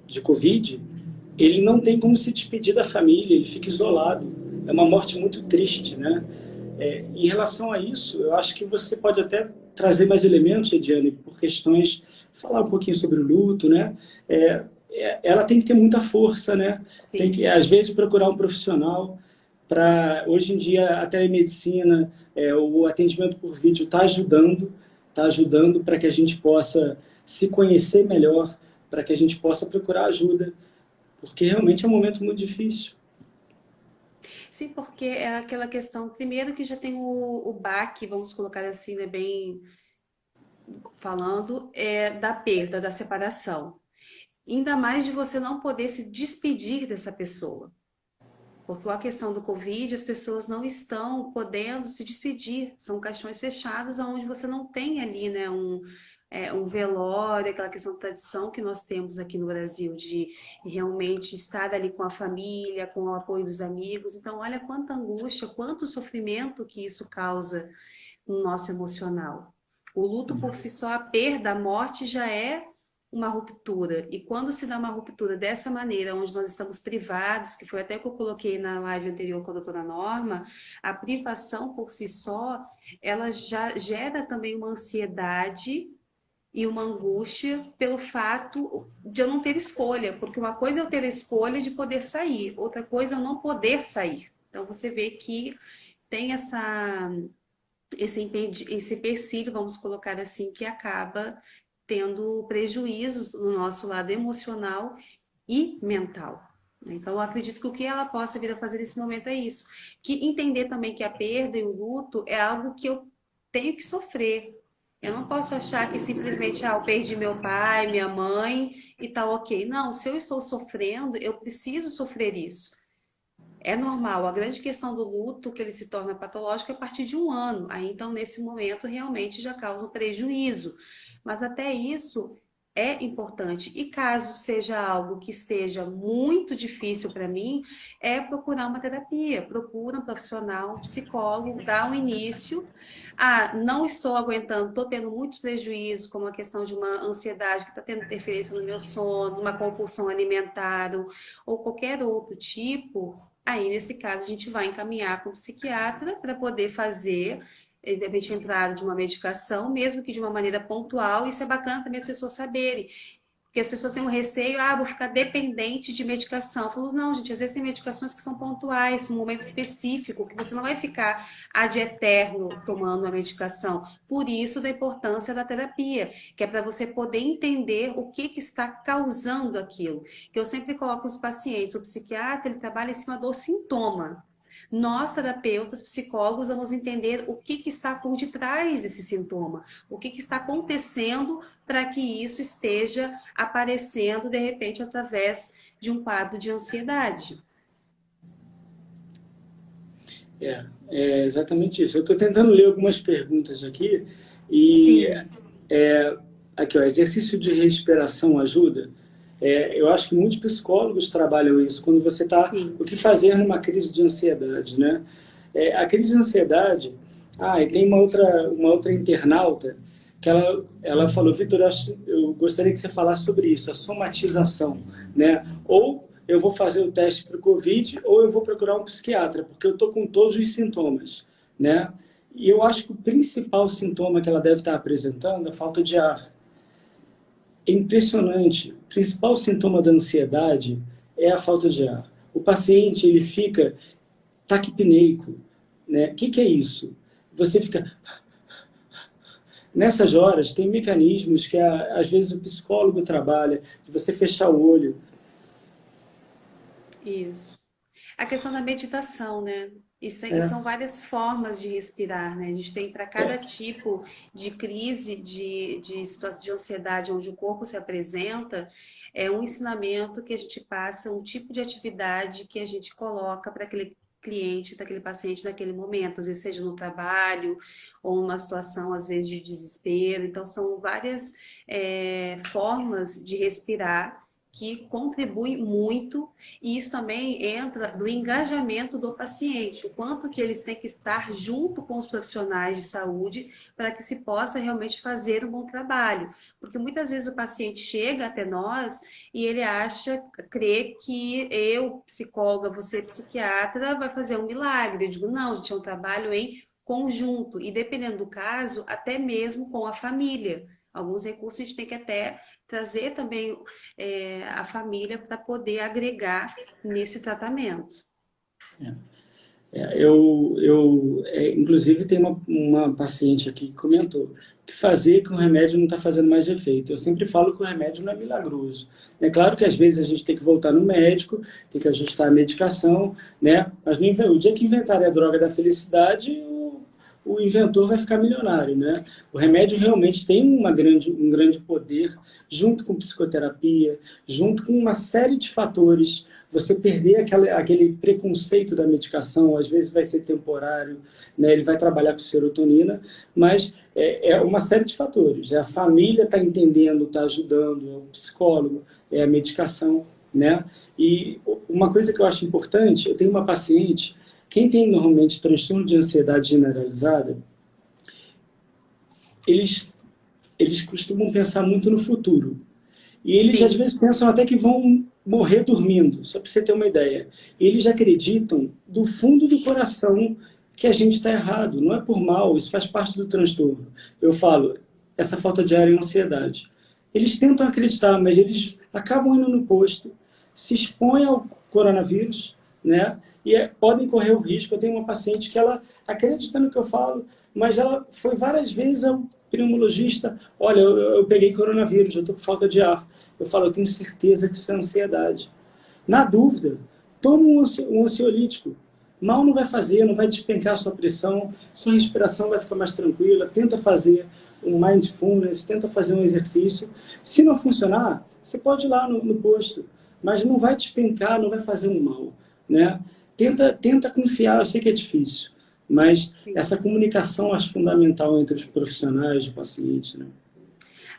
de Covid, ele não tem como se despedir da família, ele fica isolado. É uma morte muito triste, né? Em relação a isso, eu acho que você pode até trazer mais elementos, Ediane, por questões, falar um pouquinho sobre o luto, né? Ela tem que ter muita força, né? Tem Sim. que, às vezes, procurar um profissional para, hoje em dia, a telemedicina, o atendimento por vídeo está ajudando para que a gente possa se conhecer melhor, para que a gente possa procurar ajuda, porque realmente é um momento muito difícil. Sim, porque é aquela questão, primeiro que já tem o baque, vamos colocar assim, né, bem falando, da perda, da separação. Ainda mais de você não poder se despedir dessa pessoa. Porque com a questão do Covid, as pessoas não estão podendo se despedir. São caixões fechados onde você não tem ali, né, um velório, aquela questão de tradição que nós temos aqui no Brasil, de realmente estar ali com a família, com o apoio dos amigos. Então, olha quanta angústia, quanto sofrimento que isso causa no nosso emocional. O luto por si só, a perda, a morte já é uma ruptura. E quando se dá uma ruptura dessa maneira, onde nós estamos privados, que foi até que eu coloquei na live anterior com a doutora Norma, a privação por si só, ela já gera também uma ansiedade e uma angústia pelo fato de eu não ter escolha, porque uma coisa é eu ter a escolha de poder sair, outra coisa é eu não poder sair. Então você vê que tem esse empecilho, vamos colocar assim, que acaba tendo prejuízos no nosso lado emocional e mental. Então, eu acredito que o que ela possa vir a fazer nesse momento é isso. Que entender também que a perda e o luto é algo que eu tenho que sofrer. Eu não posso achar que simplesmente, eu perdi meu pai, minha mãe e tá ok. Não, se eu estou sofrendo, eu preciso sofrer isso. É normal. A grande questão do luto, que ele se torna patológico, é a partir de um ano. Aí, então, nesse momento, realmente já causa um prejuízo. Mas até isso é importante. E caso seja algo que esteja muito difícil para mim, é procurar uma terapia. Procura um profissional, um psicólogo, dá um início. Ah, não estou aguentando, estou tendo muitos prejuízos, como a questão de uma ansiedade que está tendo interferência no meu sono, uma compulsão alimentar ou qualquer outro tipo. Aí, nesse caso, a gente vai encaminhar para o psiquiatra para poder fazer de repente, a entrada de uma medicação, mesmo que de uma maneira pontual. Isso é bacana também as pessoas saberem. Porque as pessoas têm um receio, vou ficar dependente de medicação. Eu falo, não, gente, às vezes tem medicações que são pontuais, num momento específico, que você não vai ficar ad eterno tomando uma medicação. Por isso, da importância da terapia, que é para você poder entender o que está causando aquilo. Que eu sempre coloco os pacientes, o psiquiatra, ele trabalha em cima do sintoma. Nós, terapeutas, psicólogos, vamos entender o que está por detrás desse sintoma, o que está acontecendo para que isso esteja aparecendo, de repente, através de um quadro de ansiedade. É exatamente isso. Eu estou tentando ler algumas perguntas aqui e Sim, aqui, ó, exercício de respiração ajuda? Eu acho que muitos psicólogos trabalham isso, quando você está, sim. o que fazer numa crise de ansiedade, né? A crise de ansiedade, e tem uma outra internauta que ela falou, Vitor, eu gostaria que você falasse sobre isso, a somatização, né? Ou eu vou fazer o teste para o Covid, ou eu vou procurar um psiquiatra, porque eu estou com todos os sintomas, né? E eu acho que o principal sintoma que ela deve estar apresentando é a falta de ar. É impressionante. O principal sintoma da ansiedade é a falta de ar. O paciente ele fica taquipneico, né? O que é isso? Você fica nessas horas tem mecanismos que às vezes o psicólogo trabalha, de você fechar o olho. Isso. A questão da meditação, né? E É, são várias formas de respirar, né? A gente tem para cada tipo de crise, de situação de ansiedade onde o corpo se apresenta, é um ensinamento que a gente passa, um tipo de atividade que a gente coloca para aquele cliente, daquele paciente naquele momento, às vezes seja no trabalho ou numa situação, às vezes, de desespero. Então, são várias formas de respirar que contribuem muito, e isso também entra no engajamento do paciente, o quanto que eles têm que estar junto com os profissionais de saúde para que se possa realmente fazer um bom trabalho. Porque muitas vezes o paciente chega até nós e ele acha, crê que eu, psicóloga, você, psiquiatra, vai fazer um milagre. Eu digo, não, gente, é um trabalho em conjunto, e dependendo do caso, até mesmo com a família. Alguns recursos a gente tem que até trazer também a família para poder agregar nesse tratamento. Inclusive, tem uma paciente aqui que comentou que fazer com o remédio não está fazendo mais efeito. Eu sempre falo que o remédio não é milagroso. É claro que às vezes a gente tem que voltar no médico, tem que ajustar a medicação, né? Mas o dia que inventarem a droga da felicidade, o inventor vai ficar milionário, né? O remédio realmente tem um grande poder, junto com psicoterapia, junto com uma série de fatores. Você perder aquele preconceito da medicação, às vezes vai ser temporário, né? Ele vai trabalhar com serotonina, mas é uma série de fatores. A família está entendendo, está ajudando, é o psicólogo, é a medicação, né? E uma coisa que eu acho importante, eu tenho uma paciente. Quem tem normalmente transtorno de ansiedade generalizada, eles costumam pensar muito no futuro. E eles às Sim, vezes pensam até que vão morrer dormindo, só para você ter uma ideia. Eles acreditam do fundo do coração que a gente está errado. Não é por mal, isso faz parte do transtorno. Eu falo, essa falta de ar é ansiedade. Eles tentam acreditar, mas eles acabam indo no posto, se expõem ao coronavírus, né? E podem correr o risco. Eu tenho uma paciente que ela acredita no que eu falo, mas ela foi várias vezes ao pneumologista, olha, eu peguei coronavírus, eu estou com falta de ar. Eu falo, eu tenho certeza que isso é ansiedade. Na dúvida, toma um ansiolítico. Mal não vai fazer, não vai despencar a sua pressão, sua respiração vai ficar mais tranquila, tenta fazer um mindfulness, tenta fazer um exercício. Se não funcionar, você pode ir lá no posto, mas não vai despencar, não vai fazer um mal, né? Tenta confiar, eu sei que é difícil, mas sim. essa comunicação acho fundamental entre os profissionais e o paciente, né?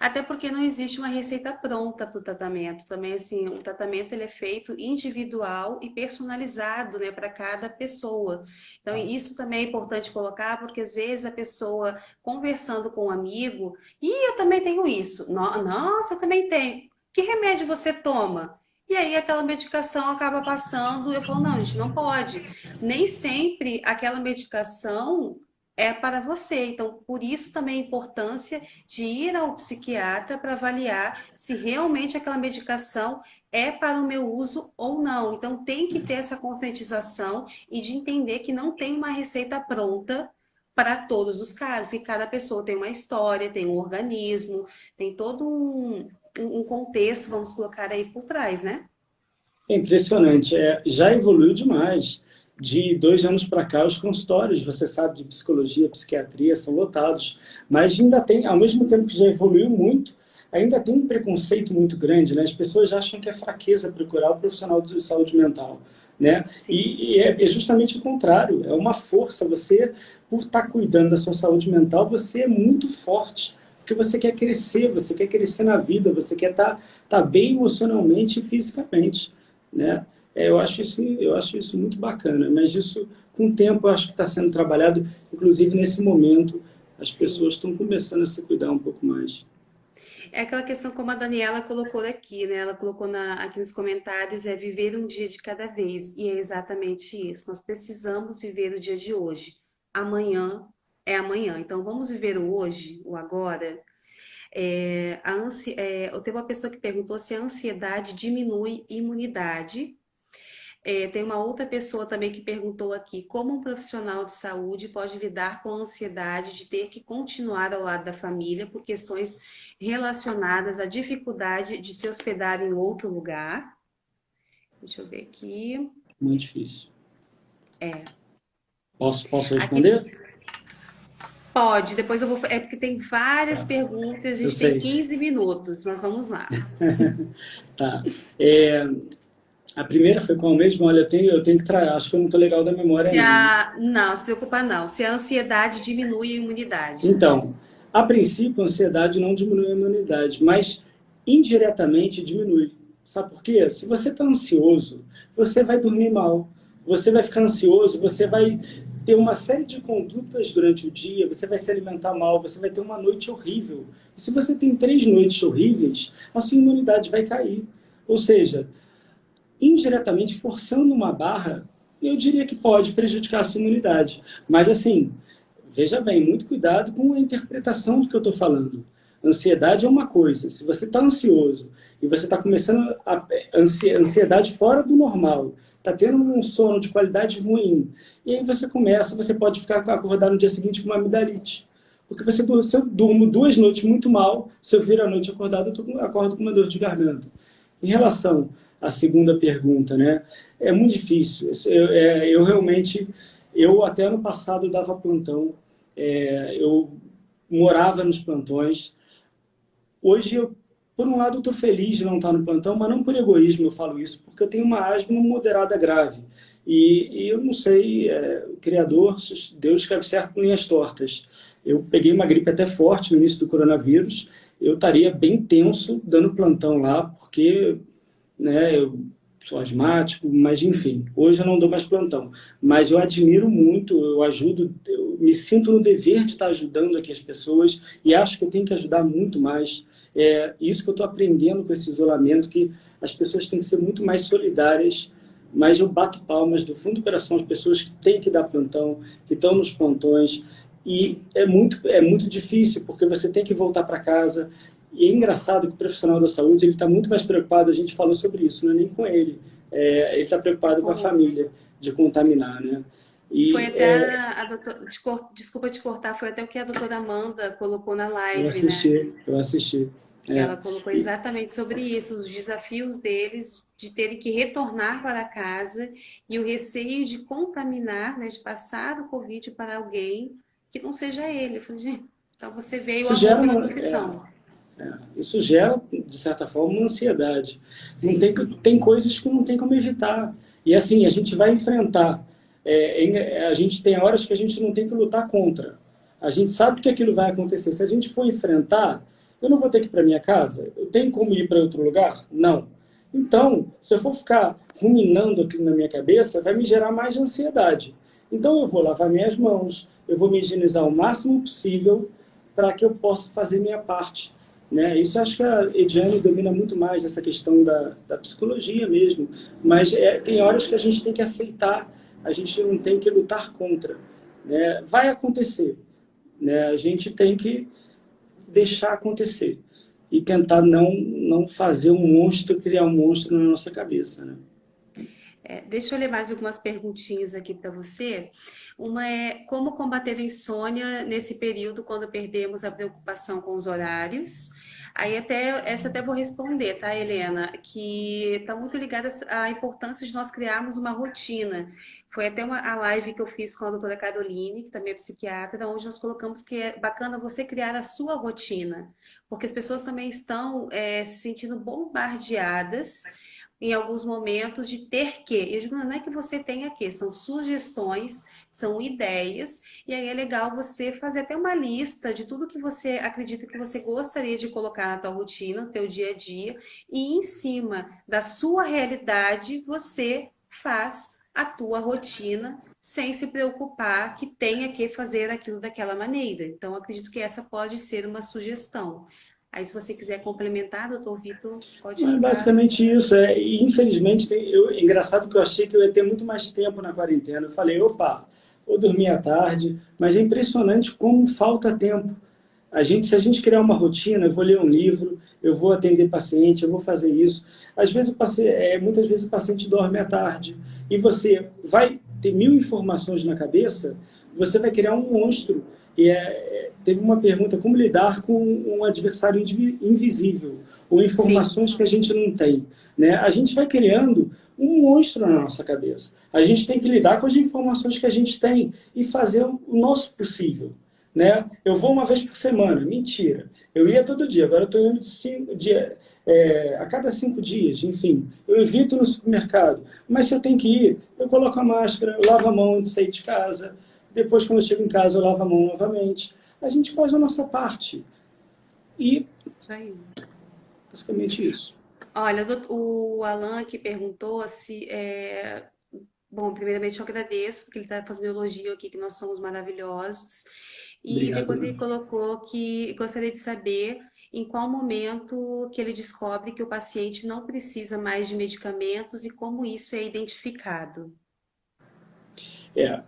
Até porque não existe uma receita pronta para o tratamento. Também, assim, o tratamento ele é feito individual e personalizado, né, para cada pessoa. Então, isso também é importante colocar, porque às vezes a pessoa conversando com um amigo, e eu também tenho isso. Nossa, eu também tenho. Que remédio você toma? E aí aquela medicação acaba passando, eu falo, não, gente, não pode. Nem sempre aquela medicação é para você. Então, por isso também a importância de ir ao psiquiatra para avaliar se realmente aquela medicação é para o meu uso ou não. Então, tem que ter essa conscientização e de entender que não tem uma receita pronta para todos os casos, que cada pessoa tem uma história, tem um organismo, tem todo um contexto, vamos colocar aí por trás, né? É impressionante, já evoluiu demais. De 2 anos para cá, os consultórios, você sabe, de psicologia, psiquiatria, são lotados. Mas ainda tem, ao mesmo tempo que já evoluiu muito, ainda tem um preconceito muito grande, né? As pessoas acham que é fraqueza procurar o profissional de saúde mental, né? Sim. E é justamente o contrário, é uma força. Você, por estar cuidando da sua saúde mental, você é muito forte, porque você quer crescer na vida, você quer estar bem emocionalmente e fisicamente, né? Eu acho isso muito bacana, mas isso, com o tempo, eu acho que está sendo trabalhado, inclusive nesse momento, as Sim. pessoas estão começando a se cuidar um pouco mais. É aquela questão como a Daniela colocou aqui, né? Ela colocou aqui nos comentários, é viver um dia de cada vez. E é exatamente isso. Nós precisamos viver o dia de hoje. Amanhã é amanhã. Então vamos viver o hoje, o agora. Eu tenho uma pessoa que perguntou se a ansiedade diminui imunidade. Tem uma outra pessoa também que perguntou aqui como um profissional de saúde pode lidar com a ansiedade de ter que continuar ao lado da família por questões relacionadas à dificuldade de se hospedar em outro lugar. Deixa eu ver aqui. Muito difícil. Posso Aqui responder? pode, depois eu vou. É porque tem várias Tá, perguntas, a eu gente tem sei. 15 minutos, mas vamos lá. Tá. É, a primeira foi qual mesmo? Olha, eu tenho que acho que eu não estou legal da memória, não. Não, se preocupa não. Se a ansiedade diminui a imunidade. Então, a princípio, a ansiedade não diminui a imunidade, mas indiretamente diminui. Sabe por quê? Se você está ansioso, você vai dormir mal. Você vai ficar ansioso, você vai ter uma série de condutas durante o dia, você vai se alimentar mal, você vai ter uma noite horrível. E se você tem 3 noites horríveis, a sua imunidade vai cair. Ou seja, indiretamente forçando uma barra, eu diria que pode prejudicar a sua imunidade. Mas assim, veja bem, muito cuidado com a interpretação do que eu estou falando. Ansiedade é uma coisa. Se você está ansioso e você está começando a ansiedade fora do normal, está tendo um sono de qualidade ruim, e aí você pode ficar acordado no dia seguinte com uma amidalite. Porque se eu durmo 2 noites muito mal, se eu vir à noite acordado, eu acordo com uma dor de garganta. Em relação à segunda pergunta, né? É muito difícil. Eu realmente, eu até no passado dava plantão, eu morava nos plantões. Hoje, por um lado, eu estou feliz de não estar no plantão, mas não por egoísmo eu falo isso, porque eu tenho uma asma moderada grave. E eu não sei, o Criador, Deus escreve certo com linhas tortas. Eu peguei uma gripe até forte no início do coronavírus, eu estaria bem tenso dando plantão lá, porque, né, eu sou asmático, mas enfim, hoje eu não dou mais plantão. Mas eu admiro muito, eu ajudo, eu me sinto no dever de estar ajudando aqui as pessoas e acho que eu tenho que ajudar muito mais. É isso que eu estou aprendendo com esse isolamento, que as pessoas têm que ser muito mais solidárias, mas eu bato palmas do fundo do coração às pessoas que têm que dar plantão, que estão nos plantões, e Sim. é muito difícil, porque você tem que voltar para casa. E é engraçado que o profissional da saúde ele está muito mais preocupado, a gente falou sobre isso, não é nem com ele. Ele está preocupado com a família, de contaminar, né? Foi E até a doutora, desculpa te cortar, foi até o que a doutora Amanda colocou na eu live, né? assisti, eu assisti. Que É, ela colocou e, exatamente sobre isso, os desafios deles de terem que retornar para casa e o receio de contaminar, né, de passar o Covid para alguém que não seja ele. Eu falei, gente, então você vê o isso amor gera pela uma, profissão. isso gera, de certa forma, uma ansiedade. Não tem, Sim, tem coisas que não tem como evitar. E assim, a gente vai enfrentar. A gente tem horas que a gente não tem que lutar contra. A gente sabe que aquilo vai acontecer. Se a gente for enfrentar, eu não vou ter que ir para minha casa? Eu tenho como ir para outro lugar? Não. Então, se eu for ficar ruminando aquilo na minha cabeça, vai me gerar mais ansiedade. Então, eu vou lavar minhas mãos, eu vou me higienizar o máximo possível para que eu possa fazer minha parte, né? Isso acho que a Ediane domina muito mais essa questão da psicologia mesmo, mas tem horas que a gente tem que aceitar, a gente não tem que lutar contra, né? Vai acontecer, né? A gente tem que deixar acontecer e tentar não fazer um monstro, criar um monstro na nossa cabeça, né? Deixa eu ler mais algumas perguntinhas aqui para você. Uma é como combater a insônia nesse período quando perdemos a preocupação com os horários. Aí essa até vou responder, tá, Helena? Que está muito ligada à importância de nós criarmos uma rotina. Foi até a live que eu fiz com a doutora Caroline, que também é psiquiatra, onde nós colocamos que é bacana você criar a sua rotina, porque as pessoas também estão se sentindo bombardeadas em alguns momentos de ter que. Eu digo, não é que você tenha que, são sugestões, são ideias, e aí é legal você fazer até uma lista de tudo que você acredita que você gostaria de colocar na tua rotina, no teu dia a dia, e em cima da sua realidade, você faz a tua rotina sem se preocupar que tenha que fazer aquilo daquela maneira. Então, acredito que essa pode ser uma sugestão. Aí, se você quiser complementar, doutor Vitor, pode Não, é ficar. basicamente isso. E, infelizmente, é engraçado que eu achei que eu ia ter muito mais tempo na quarentena. Eu falei, opa, vou dormir à tarde, mas é impressionante como falta tempo. Se a gente criar uma rotina, eu vou ler um livro, eu vou atender paciente, eu vou fazer isso. Às vezes, muitas vezes o paciente dorme à tarde e você vai ter mil informações na cabeça, você vai criar um monstro. Teve uma pergunta, como lidar com um adversário invisível, ou Sim, informações que a gente não tem, né? A gente vai criando um monstro na nossa cabeça. A gente tem que lidar com as informações que a gente tem e fazer o nosso possível, né? Eu vou uma vez por semana, mentira. Eu ia todo dia, agora eu estou indo a cada 5 dias, enfim. Eu evito no supermercado, mas se eu tenho que ir, eu coloco a máscara, eu lavo a mão antes de sair de casa, depois quando eu chego em casa eu lavo a mão novamente. A gente faz a nossa parte. E isso aí. basicamente isso. Olha, o Alan que perguntou se. Bom, primeiramente eu agradeço, porque ele está fazendo elogio aqui, que nós somos maravilhosos. E Obrigado, depois Ana. ele colocou que gostaria de saber em qual momento que ele descobre que o paciente não precisa mais de medicamentos e como isso é identificado. É,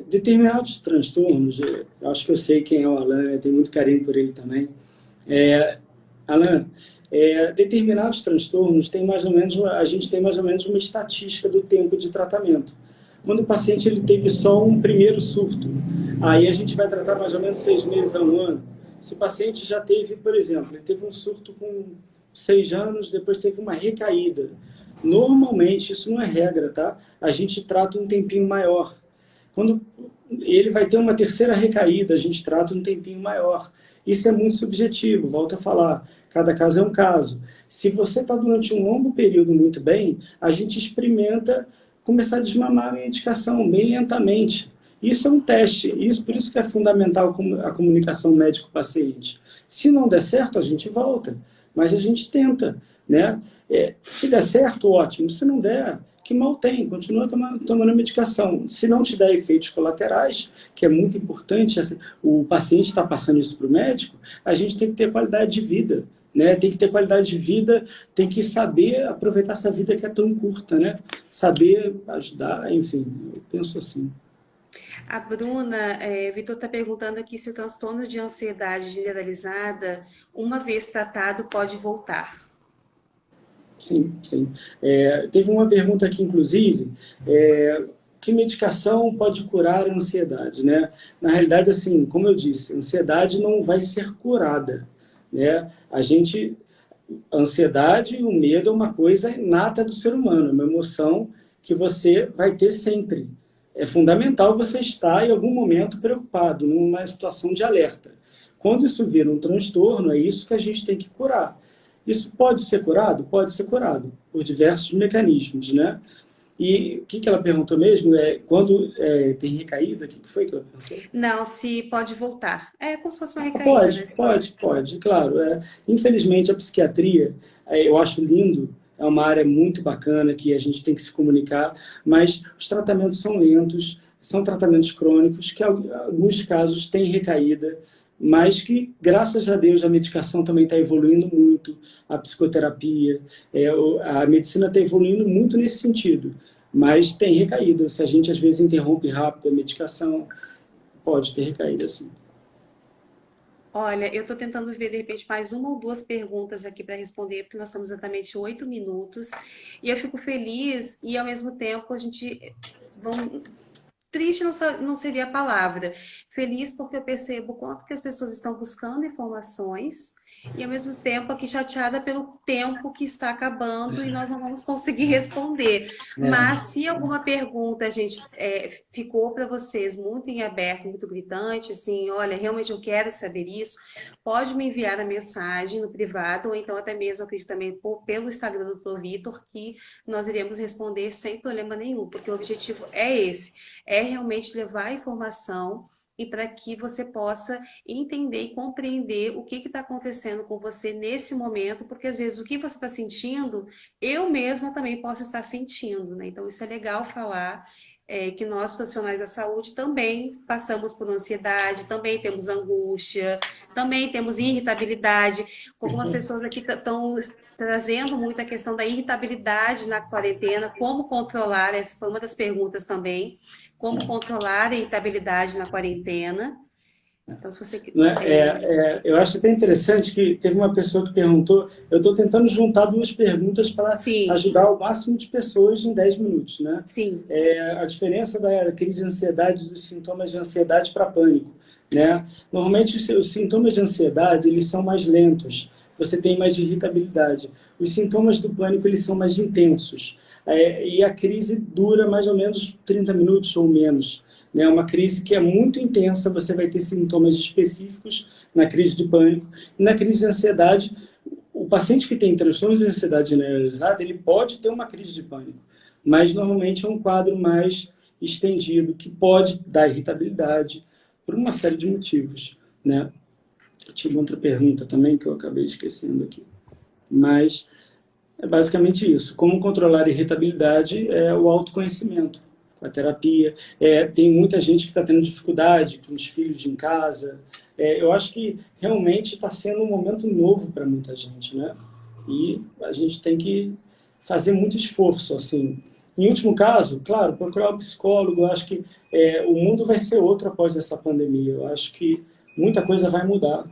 determinados transtornos, eu acho que eu sei quem é o Alan, eu tenho muito carinho por ele também. Alan, determinados transtornos a gente tem mais ou menos uma estatística do tempo de tratamento. Quando o paciente ele teve só um primeiro surto, aí a gente vai tratar mais ou menos 6 meses a um ano. Se o paciente já teve, por exemplo, ele teve um surto com 6 anos, depois teve uma recaída. Normalmente, isso não é regra, tá? A gente trata um tempinho maior. Quando ele vai ter uma terceira recaída, a gente trata um tempinho maior. Isso é muito subjetivo, volto a falar. Cada caso é um caso. Se você está durante um longo período muito bem, a gente experimenta começar a desmamar a medicação bem lentamente. Isso é um teste, por isso que é fundamental a comunicação médico-paciente. Se não der certo, a gente volta, mas a gente tenta, né? Se der certo, ótimo. Se não der, que mal tem, continua tomando a medicação. Se não te der efeitos colaterais, que é muito importante, o paciente está passando isso para o médico, a gente tem que ter qualidade de vida. Né? Tem que ter qualidade de vida, tem que saber aproveitar essa vida que é tão curta, né? Saber ajudar, enfim, eu penso assim. A Bruna, Vitor está perguntando aqui se o transtorno de ansiedade generalizada, uma vez tratado, pode voltar. Sim, sim. Teve uma pergunta aqui, inclusive, que medicação pode curar a ansiedade, né? Na realidade, assim, como eu disse, a ansiedade não vai ser curada, né? A ansiedade e o medo é uma coisa inata do ser humano, é uma emoção que você vai ter sempre. É fundamental você estar em algum momento preocupado, numa situação de alerta. Quando isso vira um transtorno, é isso que a gente tem que curar. Isso pode ser curado? Pode ser curado, por diversos mecanismos, né? E o que ela perguntou mesmo? Quando tem recaída? O que foi que ela perguntou? Não, se pode voltar. É como se fosse uma recaída, né? Pode, Se pode. pode, claro. Infelizmente, a psiquiatria, eu acho lindo, é uma área muito bacana que a gente tem que se comunicar, mas os tratamentos são lentos, são tratamentos crônicos, que em alguns casos têm recaída, mas que, graças a Deus, a medicação também está evoluindo muito, a psicoterapia, a medicina está evoluindo muito nesse sentido, mas tem recaída. Se a gente, às vezes, interrompe rápido a medicação, pode ter recaída sim. Olha, eu estou tentando ver de repente mais uma ou duas perguntas aqui para responder, porque nós estamos exatamente 8 minutos, e eu fico feliz e ao mesmo tempo a gente vamos, triste não seria a palavra. Feliz porque eu percebo o quanto que as pessoas estão buscando informações e, ao mesmo tempo, aqui chateada pelo tempo que está acabando e nós não vamos conseguir responder. É. Mas se alguma pergunta, gente, ficou para vocês muito em aberto, muito gritante, assim, olha, realmente eu quero saber isso, pode me enviar a mensagem no privado ou então até mesmo, acredito também, pelo Instagram do Dr. Vitor, que nós iremos responder sem problema nenhum, porque o objetivo é esse, é realmente levar a informação e para que você possa entender e compreender o que está acontecendo com você nesse momento, porque às vezes o que você está sentindo, eu mesma também posso estar sentindo, né? Então isso é legal falar. Que nós, profissionais da saúde, também passamos por ansiedade, também temos angústia, também temos irritabilidade. Algumas pessoas aqui estão trazendo muito a questão da irritabilidade na quarentena, como controlar, essa foi uma das perguntas também, como controlar a irritabilidade na quarentena. Então, se você... Eu acho até interessante que teve uma pessoa que perguntou, eu estou tentando juntar duas perguntas para Sim, ajudar o máximo de pessoas em 10 minutos, né? sim, A diferença da crise de ansiedade dos sintomas de ansiedade para pânico, né? Normalmente os sintomas de ansiedade, eles são mais lentos, você tem mais irritabilidade. Os sintomas do pânico, eles são mais intensos. E a crise dura mais ou menos 30 minutos ou menos. Né? Uma crise que é muito intensa, você vai ter sintomas específicos na crise de pânico. E na crise de ansiedade, o paciente que tem transtorno de ansiedade generalizada, ele pode ter uma crise de pânico, mas normalmente é um quadro mais estendido, que pode dar irritabilidade por uma série de motivos. Né? Eu tive outra pergunta também que eu acabei esquecendo aqui. Mas é basicamente isso. Como controlar a irritabilidade é o autoconhecimento, com a terapia. Tem muita gente que está tendo dificuldade com os filhos em casa. Eu acho que realmente está sendo um momento novo para muita gente, né? E a gente tem que fazer muito esforço, assim. Em último caso, claro, procurar um psicólogo. Eu acho que o mundo vai ser outro após essa pandemia. Eu acho que muita coisa vai mudar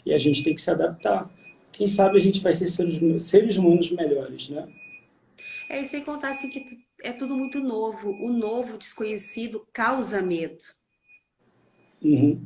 e a gente tem que se adaptar. Quem sabe a gente vai ser seres humanos melhores, né? e sem contar assim que é tudo muito novo. O novo desconhecido causa medo. Uhum.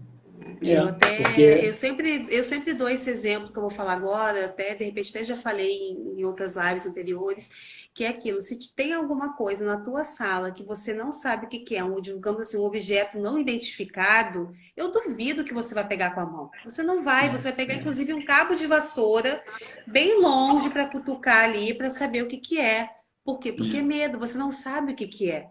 Eu Porque sempre dou esse exemplo que eu vou falar agora, até de repente até já falei em outras lives anteriores, que é aquilo, se tem alguma coisa na tua sala que você não sabe o que que é, digamos assim, um objeto não identificado, eu duvido que você vai pegar com a mão. Você não vai, você vai pegar inclusive um cabo de vassoura bem longe para cutucar ali, para saber o que que é. Por quê? Porque é medo, você não sabe o que que é.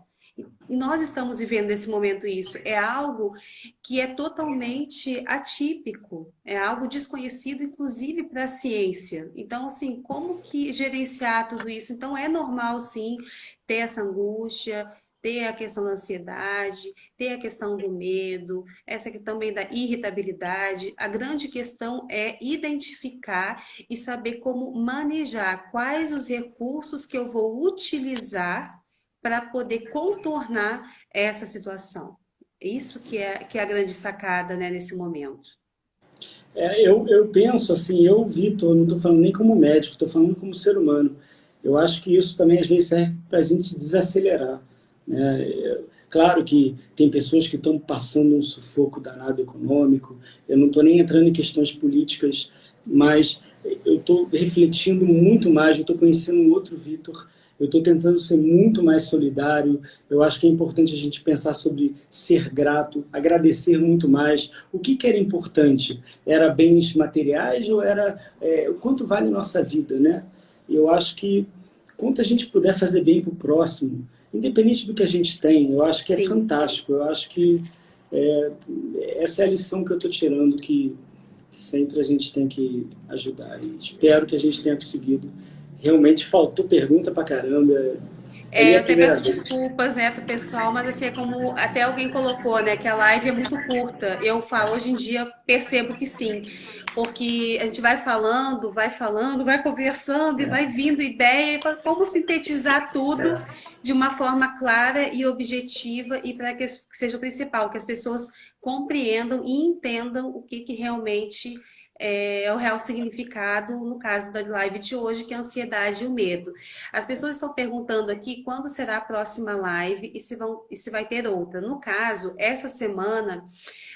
E nós estamos vivendo nesse momento isso. É algo que é totalmente atípico, é algo desconhecido, inclusive para a ciência. Então, assim, como que gerenciar tudo isso? Então, é normal, sim, ter essa angústia, ter a questão da ansiedade, ter a questão do medo, essa aqui também da irritabilidade. A grande questão é identificar e saber como manejar, quais os recursos que eu vou utilizar para poder contornar essa situação. Isso que é a grande sacada, né, nesse momento. eu penso assim, Vitor, não estou falando nem como médico, estou falando como ser humano. Eu acho que isso também às vezes serve para a gente desacelerar. Né? Claro que tem pessoas que estão passando um sufoco danado econômico, eu não estou nem entrando em questões políticas, mas eu estou refletindo muito mais, eu estou conhecendo um outro Vitor, eu estou tentando ser muito mais solidário. Eu acho que é importante a gente pensar sobre ser grato, agradecer muito mais. O que era importante? Era bens materiais ou era o quanto vale a nossa vida, né? Eu acho que quanto a gente puder fazer bem para o próximo, independente do que a gente tem, eu acho que é Sim. fantástico. Eu acho que essa é a lição que eu estou tirando, que sempre a gente tem que ajudar. E espero que a gente tenha conseguido. Realmente faltou pergunta pra caramba. Aí é a Eu até primeira peço vez. desculpas, né, pro pessoal, mas assim, é como até alguém colocou, né, que a live é muito curta. Eu falo, hoje em dia percebo que sim, porque a gente vai conversando e É, vai vindo ideia, para como sintetizar tudo é. de uma forma clara e objetiva e para que seja o principal, que as pessoas compreendam e entendam o que realmente é o real significado, no caso da live de hoje, que é a ansiedade e o medo. As pessoas estão perguntando aqui quando será a próxima live e se vai ter outra. No caso, essa semana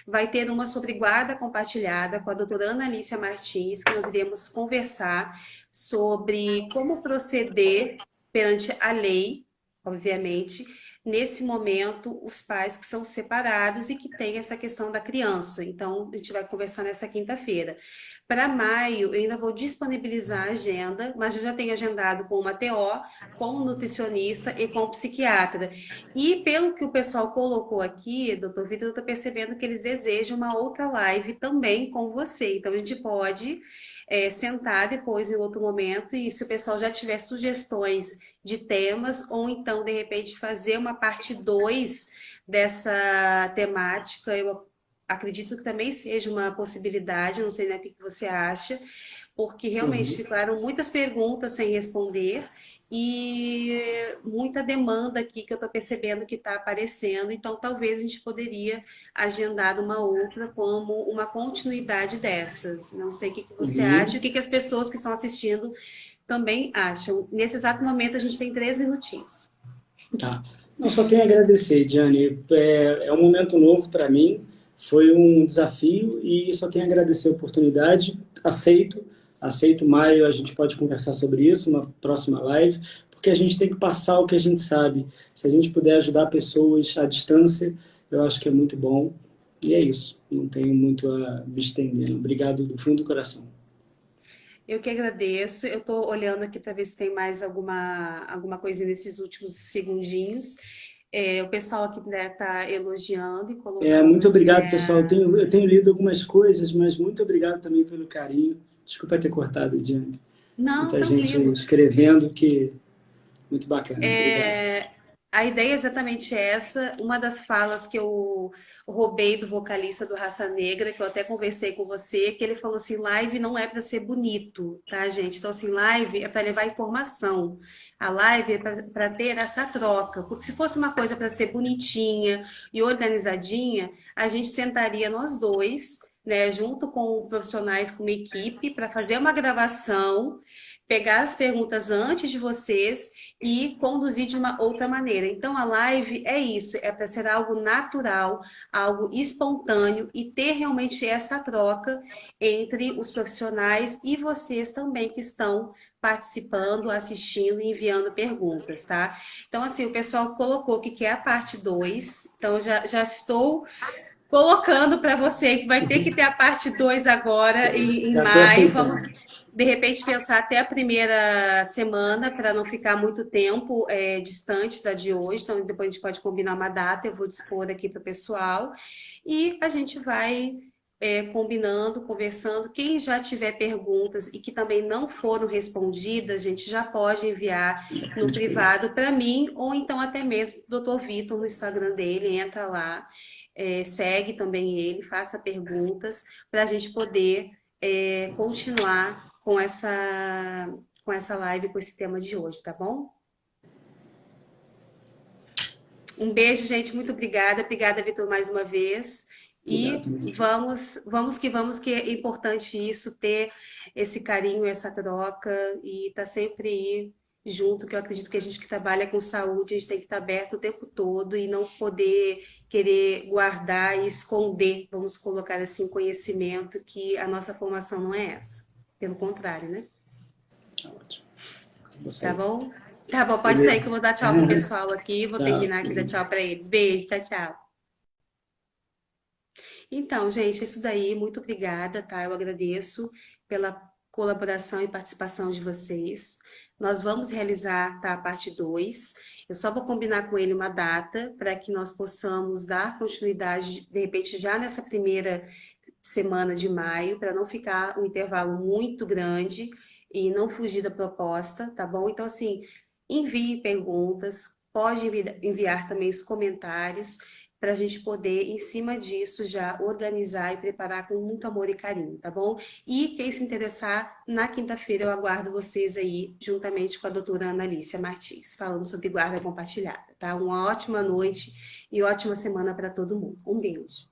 vai ter uma sobre guarda compartilhada com a doutora Ana Alicia Martins, que nós iremos conversar sobre como proceder perante a lei, obviamente, nesse momento, os pais que são separados e que têm essa questão da criança. Então, a gente vai conversar nessa quinta-feira. Para maio, eu ainda vou disponibilizar a agenda, mas eu já tenho agendado com uma TO, com um nutricionista e com um psiquiatra. E pelo que o pessoal colocou aqui, doutor Vitor, eu estou percebendo que eles desejam uma outra live também com você. Então, a gente pode sentar depois em outro momento e se o pessoal já tiver sugestões de temas, ou então, de repente, fazer uma parte 2 dessa temática, eu acredito que também seja uma possibilidade, não sei, né, o que você acha, porque realmente Uhum. ficaram muitas perguntas sem responder e muita demanda aqui que eu estou percebendo que está aparecendo, então talvez a gente poderia agendar uma outra como uma continuidade dessas. Não sei o que você acha, o Uhum. que as pessoas que estão assistindo também acham. Nesse exato momento a gente tem 3 minutinhos. Tá. Não, só tenho a agradecer, Diane. É um momento novo para mim, foi um desafio e só tenho a agradecer a oportunidade. Aceito maio, a gente pode conversar sobre isso, uma próxima live, porque a gente tem que passar o que a gente sabe. Se a gente puder ajudar pessoas à distância, eu acho que é muito bom. E é isso, não tenho muito a me estender. Obrigado do fundo do coração. Eu que agradeço. Eu estou olhando aqui para ver se tem mais alguma coisa nesses últimos segundinhos. O pessoal aqui está elogiando e Muito colocando que obrigado, pessoal. Eu tenho lido algumas coisas, mas muito obrigado também pelo carinho. Desculpa ter cortado, Diane. Não, Muita gente tranquilo. escrevendo que muito bacana. Obrigado. A ideia é exatamente essa. Uma das falas que eu roubei do vocalista do Raça Negra, que eu até conversei com você, que ele falou assim: live não é para ser bonito, tá, gente? Então, assim, live é para levar informação. A live é para ter essa troca. Porque se fosse uma coisa para ser bonitinha e organizadinha, a gente sentaria nós dois, né, junto com profissionais, com uma equipe, para fazer uma gravação, pegar as perguntas antes de vocês e conduzir de uma outra maneira. Então, a live é isso, é para ser algo natural, algo espontâneo e ter realmente essa troca entre os profissionais e vocês também que estão participando, assistindo e enviando perguntas, tá? Então, assim, o pessoal colocou que quer a parte 2, então já estou colocando para você que vai ter que ter a parte 2 agora em Já estou maio. Vamos, aceitando. de repente, pensar até a primeira semana, para não ficar muito tempo distante da de hoje. Então, depois a gente pode combinar uma data, eu vou dispor aqui para o pessoal. E a gente vai combinando, conversando. Quem já tiver perguntas e que também não foram respondidas, a gente já pode enviar no privado para mim, ou então até mesmo o Dr. Vitor no Instagram dele, entra lá. Segue também ele, faça perguntas para a gente poder continuar com essa live, com esse tema de hoje, tá bom? Um beijo, gente, muito obrigada. Obrigada, Vitor, mais uma vez. Obrigado E também. vamos, que é importante isso, ter esse carinho, essa troca e estar sempre aí junto, que eu acredito que a gente que trabalha com saúde, a gente tem que estar aberto o tempo todo e não poder querer guardar e esconder, vamos colocar assim, conhecimento, que a nossa formação não é essa. Pelo contrário, né? Tá ótimo. Vou Tá sair. bom? Tá bom, pode sair Beleza. que eu vou dar tchau pro pessoal aqui, vou Tchau. terminar aqui da tchau para eles. Beijo, tchau, tchau. Então, gente, é isso daí. Muito obrigada, tá? Eu agradeço pela colaboração e participação de vocês. Nós vamos realizar, tá, a parte 2. Eu só vou combinar com ele uma data para que nós possamos dar continuidade, de repente, já nessa primeira semana de maio, para não ficar um intervalo muito grande e não fugir da proposta, tá bom? Então, assim, envie perguntas, pode enviar também os comentários, para a gente poder, em cima disso, já organizar e preparar com muito amor e carinho, tá bom? E quem se interessar, na quinta-feira eu aguardo vocês aí, juntamente com a doutora Analícia Martins, falando sobre guarda compartilhada, tá? Uma ótima noite e ótima semana para todo mundo. Um beijo.